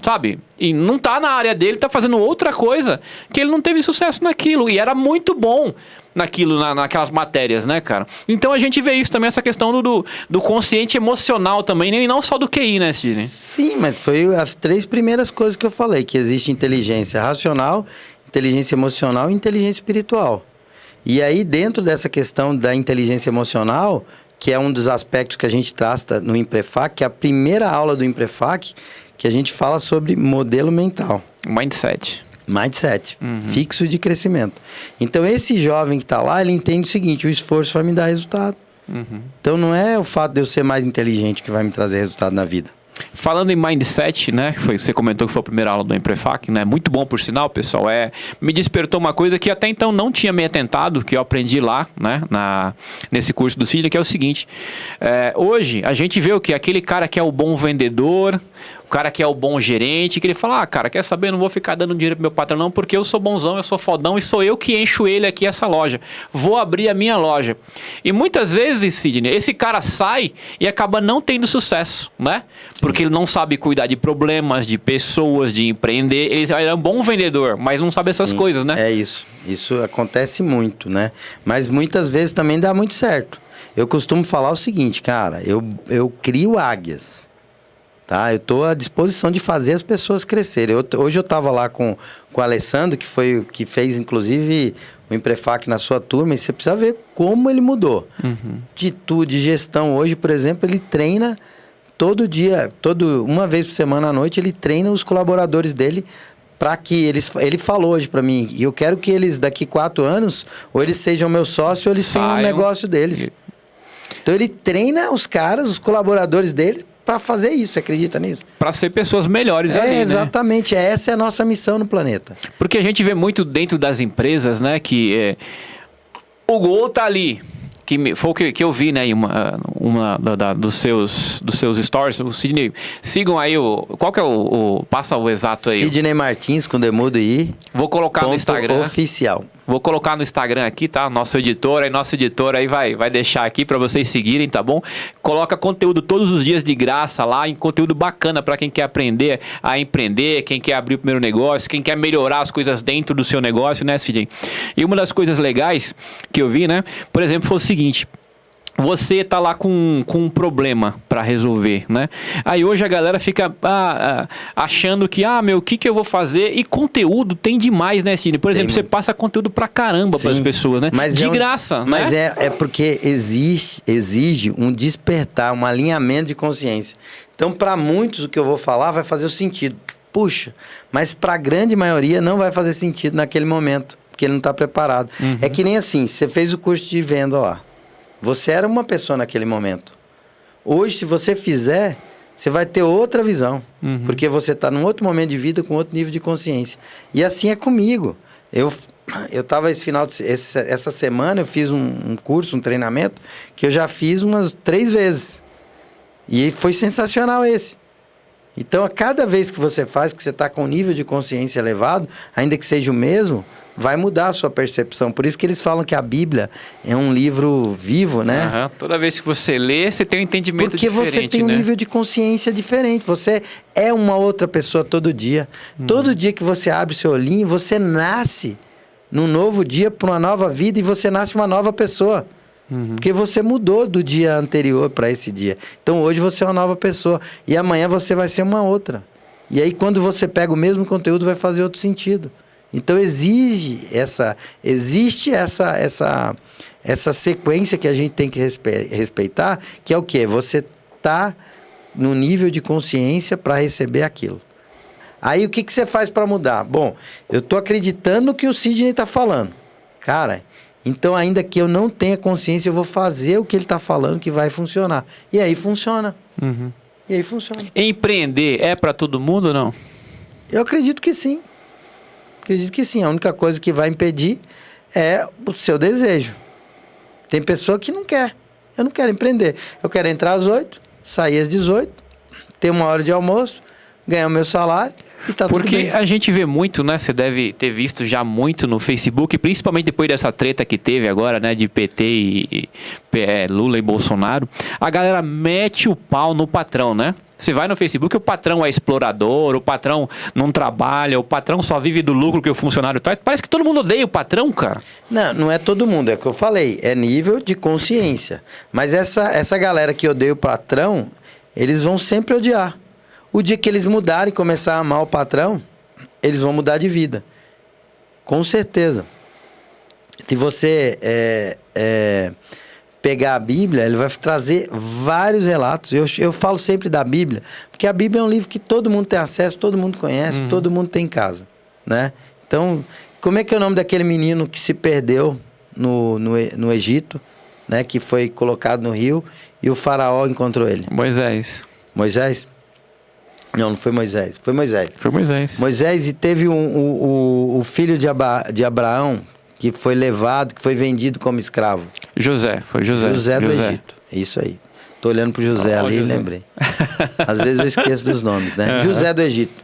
Speaker 1: sabe? E não tá na área dele, tá fazendo outra coisa, que ele não teve sucesso naquilo. E era muito bom naquilo, naquelas matérias, né, cara? Então a gente vê isso também, essa questão do consciente emocional também, e não só do QI, né, Sidney?
Speaker 2: Sim, mas foi as 3 primeiras coisas que eu falei, que existe inteligência racional, inteligência emocional e inteligência espiritual. E aí, dentro dessa questão da inteligência emocional, que é um dos aspectos que a gente trata no Imprefac, que é a primeira aula do Imprefac, que a gente fala sobre modelo mental.
Speaker 1: Mindset.
Speaker 2: Mindset, fixo de crescimento. Então, esse jovem que está lá, ele entende o seguinte, o esforço vai me dar resultado. Então, não é o fato de eu ser mais inteligente que vai me trazer resultado na vida.
Speaker 1: Falando em mindset, né? Você comentou que foi a primeira aula do Emprefac, né? Muito bom, por sinal, pessoal. Me despertou uma coisa que até então não tinha me atentado, que eu aprendi lá, né? Nesse curso do Sidney, que é o seguinte. Hoje, a gente vê o que? Aquele cara que é o bom vendedor, o cara que é o bom gerente, que ele fala, cara, quer saber? Eu não vou ficar dando dinheiro pro meu patrão não, porque eu sou bonzão, eu sou fodão e sou eu que encho ele aqui, essa loja. Vou abrir a minha loja. E muitas vezes, Sidney, esse cara sai e acaba não tendo sucesso, né? Porque ele não sabe cuidar de problemas, de pessoas, de empreender. Ele é um bom vendedor, mas não sabe essas coisas, né?
Speaker 2: É isso. Isso acontece muito, né? Mas muitas vezes também dá muito certo. Eu costumo falar o seguinte, cara, eu crio águias. Tá? Eu estou à disposição de fazer as pessoas crescerem. Hoje eu estava lá com o Alessandro, que fez inclusive o Emprefac na sua turma, e você precisa ver como ele mudou. De gestão. Hoje, por exemplo, ele treina todo dia, uma vez por semana à noite, ele treina os colaboradores dele para que ele falou hoje para mim, e eu quero que eles, daqui 4 anos, ou eles sejam meu sócio, ou eles tenham um negócio deles. Então ele treina os caras, os colaboradores dele, para fazer isso, você acredita nisso? Para
Speaker 1: ser pessoas melhores ali,
Speaker 2: exatamente, né? Essa é a nossa missão no planeta.
Speaker 1: Porque a gente vê muito dentro das empresas, né, que o gol tá ali, que foi o que eu vi, né, em uma dos seus stories, o Sidney, sigam aí qual que é passa o exato aí.
Speaker 2: Sidney Martins com Demudo I.
Speaker 1: Vou colocar no Instagram.
Speaker 2: Oficial.
Speaker 1: Vou colocar no Instagram aqui, tá? Nosso editor aí vai deixar aqui para vocês seguirem, tá bom? Coloca conteúdo todos os dias de graça lá, em conteúdo bacana para quem quer aprender a empreender, quem quer abrir o primeiro negócio, quem quer melhorar as coisas dentro do seu negócio, né, Sidney? E uma das coisas legais que eu vi, né, por exemplo, foi o seguinte: você tá lá com um problema para resolver, né? Aí hoje a galera fica achando que, o que eu vou fazer? E conteúdo tem demais, né, Sidney? Por exemplo, você passa conteúdo pra caramba para as pessoas, né?
Speaker 2: Mas
Speaker 1: de graça,
Speaker 2: mas
Speaker 1: né?
Speaker 2: É porque exige um despertar, um alinhamento de consciência. Então, para muitos, o que eu vou falar vai fazer o sentido. Puxa, mas para a grande maioria não vai fazer sentido naquele momento, porque ele não está preparado. É que nem assim, você fez o curso de venda lá. Você era uma pessoa naquele momento. Hoje, se você fizer, você vai ter outra visão. Porque você está num outro momento de vida, com outro nível de consciência. E assim é comigo. Eu estava essa semana, eu fiz um curso, um treinamento, que eu já fiz umas 3 vezes. E foi sensacional esse. Então, a cada vez que você faz, que você está com um nível de consciência elevado, ainda que seja o mesmo, vai mudar a sua percepção. Por isso que eles falam que a Bíblia é um livro vivo, né?
Speaker 1: Toda vez que você lê, você tem um entendimento diferente,
Speaker 2: porque você tem um nível de consciência diferente. Você é uma outra pessoa todo dia. Todo dia que você abre seu olhinho, você nasce num novo dia, para uma nova vida, e você nasce uma nova pessoa. Porque você mudou do dia anterior para esse dia. Então, hoje você é uma nova pessoa. E amanhã você vai ser uma outra. E aí, quando você pega o mesmo conteúdo, vai fazer outro sentido. Então, existe essa sequência que a gente tem que respeitar, que é o quê? Você tá no nível de consciência para receber aquilo. Aí, o que você faz para mudar? Bom, eu estou acreditando no que o Sidney está falando. Cara, então, ainda que eu não tenha consciência, eu vou fazer o que ele está falando que vai funcionar. E aí funciona. E aí funciona.
Speaker 1: Empreender é para todo mundo ou não?
Speaker 2: Eu acredito que sim. Acredito que sim. A única coisa que vai impedir é o seu desejo. Tem pessoa que não quer. Eu não quero empreender. Eu quero entrar às 8, sair às 18, ter uma hora de almoço, ganhar o meu salário e tá tudo bem.
Speaker 1: Porque a gente vê muito, né? Você deve ter visto já muito no Facebook, principalmente depois dessa treta que teve agora, né? De PT e Lula e Bolsonaro. A galera mete o pau no patrão, né? Você vai no Facebook, o patrão é explorador, o patrão não trabalha, o patrão só vive do lucro que o funcionário traz. Parece que todo mundo odeia o patrão, cara.
Speaker 2: Não é todo mundo, é o que eu falei. É nível de consciência. Mas essa galera que odeia o patrão, eles vão sempre odiar. O dia que eles mudarem e começar a amar o patrão, eles vão mudar de vida. Com certeza. Se você pegar a Bíblia, ele vai trazer vários relatos. Eu falo sempre da Bíblia, porque a Bíblia é um livro que todo mundo tem acesso, todo mundo conhece, todo mundo tem em casa, né? Então, como é que é o nome daquele menino que se perdeu no Egito, né? Que foi colocado no rio e o faraó encontrou ele?
Speaker 1: Moisés.
Speaker 2: Moisés? Não foi Moisés. Foi Moisés.
Speaker 1: Foi Moisés.
Speaker 2: Moisés, e teve o filho de Abraão que foi levado, que foi vendido como escravo.
Speaker 1: José, foi José.
Speaker 2: José do Egito. Isso aí. Tô olhando pro José ali e lembrei. Às vezes eu esqueço dos nomes, né? Uhum. José do Egito.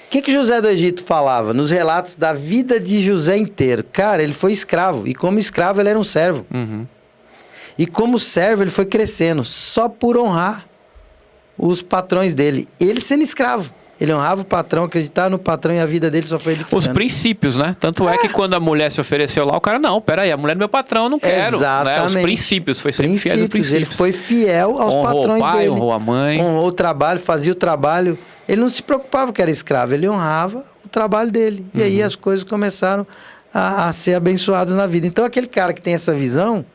Speaker 2: O que José do Egito falava nos relatos da vida de José inteiro? Cara, ele foi escravo. E como escravo, ele era um servo.
Speaker 1: Uhum.
Speaker 2: E como servo, ele foi crescendo só por honrar os patrões dele. Ele sendo escravo. Ele honrava o patrão, acreditava no patrão e a vida dele só foi edificando.
Speaker 1: Os princípios, né? Tanto é que quando a mulher se ofereceu lá, o cara, não, peraí, a mulher é meu patrão, eu não quero.
Speaker 2: Exatamente.
Speaker 1: Né? Os princípios, foi sempre fiel aos princípios.
Speaker 2: Ele foi fiel aos patrões dele. Honrou o pai,
Speaker 1: honrou a mãe.
Speaker 2: Honrou o trabalho, fazia o trabalho. Ele não se preocupava que era escravo, ele honrava o trabalho dele. E aí as coisas começaram a ser abençoadas na vida. Então aquele cara que tem essa visão...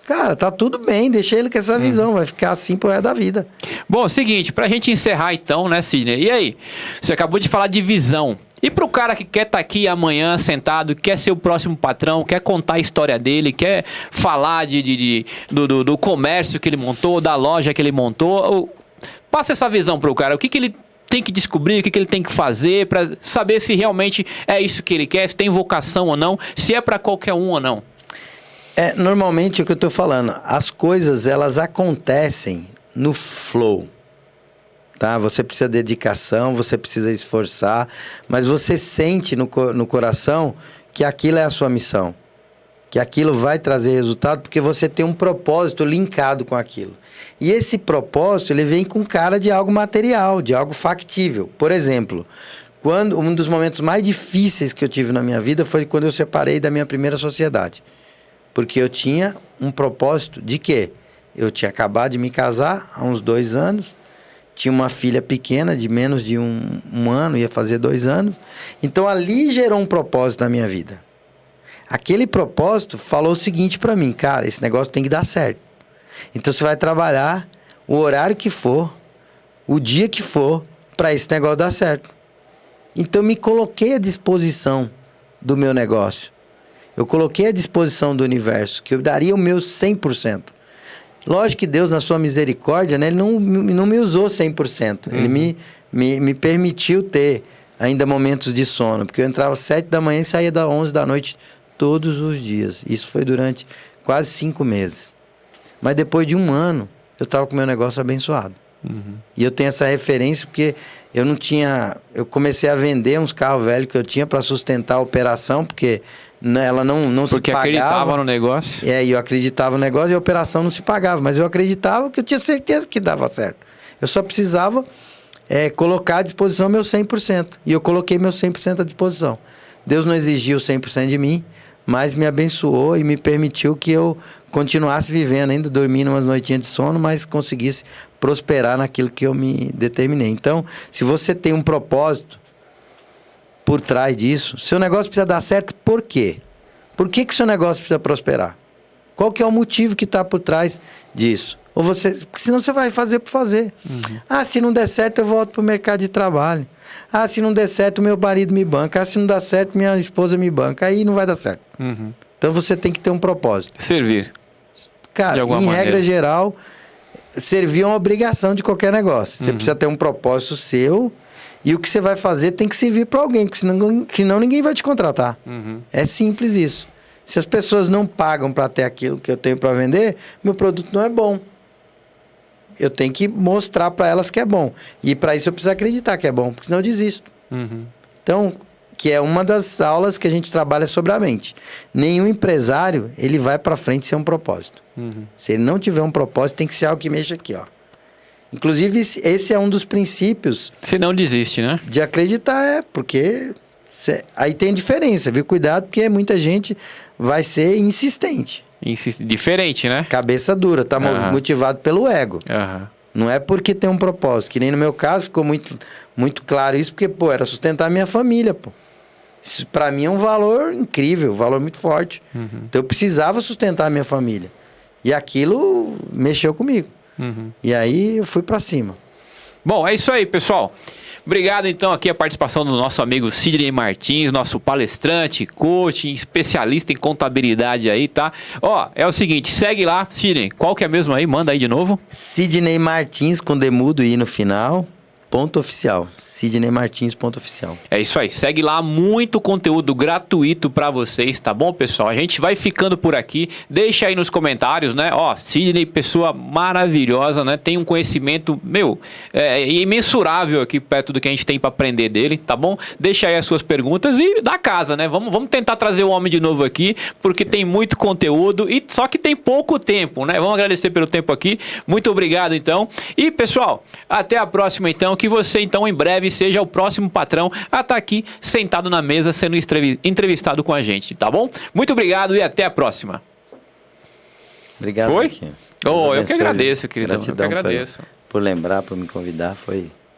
Speaker 2: Cara, tá tudo bem, deixa ele com essa visão, vai ficar assim pro resto da vida.
Speaker 1: Bom, seguinte, pra gente encerrar então, né, Sidney? E aí? Você acabou de falar de visão. E pro cara que quer estar aqui amanhã sentado, quer ser o próximo patrão, quer contar a história dele, quer falar do comércio que ele montou, da loja que ele montou, passa essa visão pro cara. O que ele tem que descobrir, o que ele tem que fazer para saber se realmente é isso que ele quer, se tem vocação ou não, se é para qualquer um ou não.
Speaker 2: Normalmente é o que eu estou falando, as coisas elas acontecem no flow, tá? Você precisa de dedicação, você precisa esforçar, mas você sente no coração que aquilo é a sua missão, que aquilo vai trazer resultado porque você tem um propósito linkado com aquilo. E esse propósito ele vem com cara de algo material, de algo factível. Por exemplo, um dos momentos mais difíceis que eu tive na minha vida foi quando eu separei da minha primeira sociedade. Porque eu tinha um propósito de quê? Eu tinha acabado de me casar há uns 2 anos, tinha uma filha pequena de menos de um ano, ia fazer 2 anos. Então ali gerou um propósito na minha vida. Aquele propósito falou o seguinte para mim, cara, esse negócio tem que dar certo. Então você vai trabalhar o horário que for, o dia que for, para esse negócio dar certo. Então me coloquei à disposição do meu negócio. Eu coloquei à disposição do universo, que eu daria o meu 100%. Lógico que Deus, na sua misericórdia, né, ele não me usou 100%. Ele me permitiu ter ainda momentos de sono. Porque eu entrava às 7 da manhã e saía das 11 da noite todos os dias. Isso foi durante quase 5 meses. Mas depois de 1 ano, eu estava com o meu negócio abençoado. E eu tenho essa referência porque eu não tinha... Eu comecei a vender uns carros velhos que eu tinha para sustentar a operação, porque... ela não se pagava.
Speaker 1: Porque acreditava no negócio.
Speaker 2: E eu acreditava no negócio e a operação não se pagava. Mas eu acreditava que eu tinha certeza que dava certo. Eu só precisava colocar à disposição meu 100%. E eu coloquei meu 100% à disposição. Deus não exigiu 100% de mim, mas me abençoou e me permitiu que eu continuasse vivendo, ainda dormindo umas noitinhas de sono, mas conseguisse prosperar naquilo que eu me determinei. Então, se você tem um propósito por trás disso, seu negócio precisa dar certo, por quê? Por que seu negócio precisa prosperar? Qual que é o motivo que está por trás disso? Porque senão você vai fazer por fazer. Se não der certo, eu volto para o mercado de trabalho. Se não der certo, meu marido me banca. Se não der certo, minha esposa me banca. Aí não vai dar certo. Então você tem que ter um propósito.
Speaker 1: Servir.
Speaker 2: Cara, em regra geral, servir é uma obrigação de qualquer negócio. Você precisa ter um propósito seu. E o que você vai fazer tem que servir para alguém, porque senão ninguém vai te contratar. É simples isso. Se as pessoas não pagam para ter aquilo que eu tenho para vender, meu produto não é bom. Eu tenho que mostrar para elas que é bom. E para isso eu preciso acreditar que é bom, porque senão eu desisto. Então, que é uma das aulas que a gente trabalha sobre a mente. Nenhum empresário, ele vai para frente sem um propósito. Se ele não tiver um propósito, tem que ser algo que mexa aqui, ó. Inclusive, esse é um dos princípios...
Speaker 1: Se não desiste, né?
Speaker 2: De acreditar, porque... Aí tem diferença, viu? Cuidado, porque muita gente vai ser insistente.
Speaker 1: Diferente, né?
Speaker 2: Cabeça dura, tá motivado pelo ego. Não é porque tem um propósito. Que nem no meu caso, ficou muito, muito claro isso, porque, era sustentar a minha família, Isso, pra mim, é um valor incrível, um valor muito forte. Então, eu precisava sustentar a minha família. E aquilo mexeu comigo. E aí eu fui pra cima.
Speaker 1: Bom, é isso aí, pessoal. Obrigado, então, aqui a participação do nosso amigo Sidney Martins, nosso palestrante, coach, especialista em contabilidade aí, tá? Ó, é o seguinte, segue lá, Sidney, qual que é mesmo aí? Manda aí de novo.
Speaker 2: Sidney Martins, com demudo I no final. Ponto oficial, Sidney Martins, ponto oficial.
Speaker 1: É isso aí, segue lá, muito conteúdo gratuito pra vocês, tá bom, pessoal? A gente vai ficando por aqui, deixa aí nos comentários, né? Ó, Sidney, pessoa maravilhosa, né? Tem um conhecimento, imensurável aqui perto do que a gente tem pra aprender dele, tá bom? Deixa aí as suas perguntas e da casa, né? Vamos tentar trazer o homem de novo aqui, porque tem muito conteúdo e só que tem pouco tempo, né? Vamos agradecer pelo tempo aqui, muito obrigado, então. E, pessoal, até a próxima, então. Que você, então, em breve seja o próximo patrão a estar aqui sentado na mesa sendo entrevistado com a gente, tá bom? Muito obrigado e até a próxima.
Speaker 2: Obrigado.
Speaker 1: Foi? Oh, eu que agradeço, querido.
Speaker 2: Gratidão
Speaker 1: eu que agradeço.
Speaker 2: Por lembrar, por me convidar, foi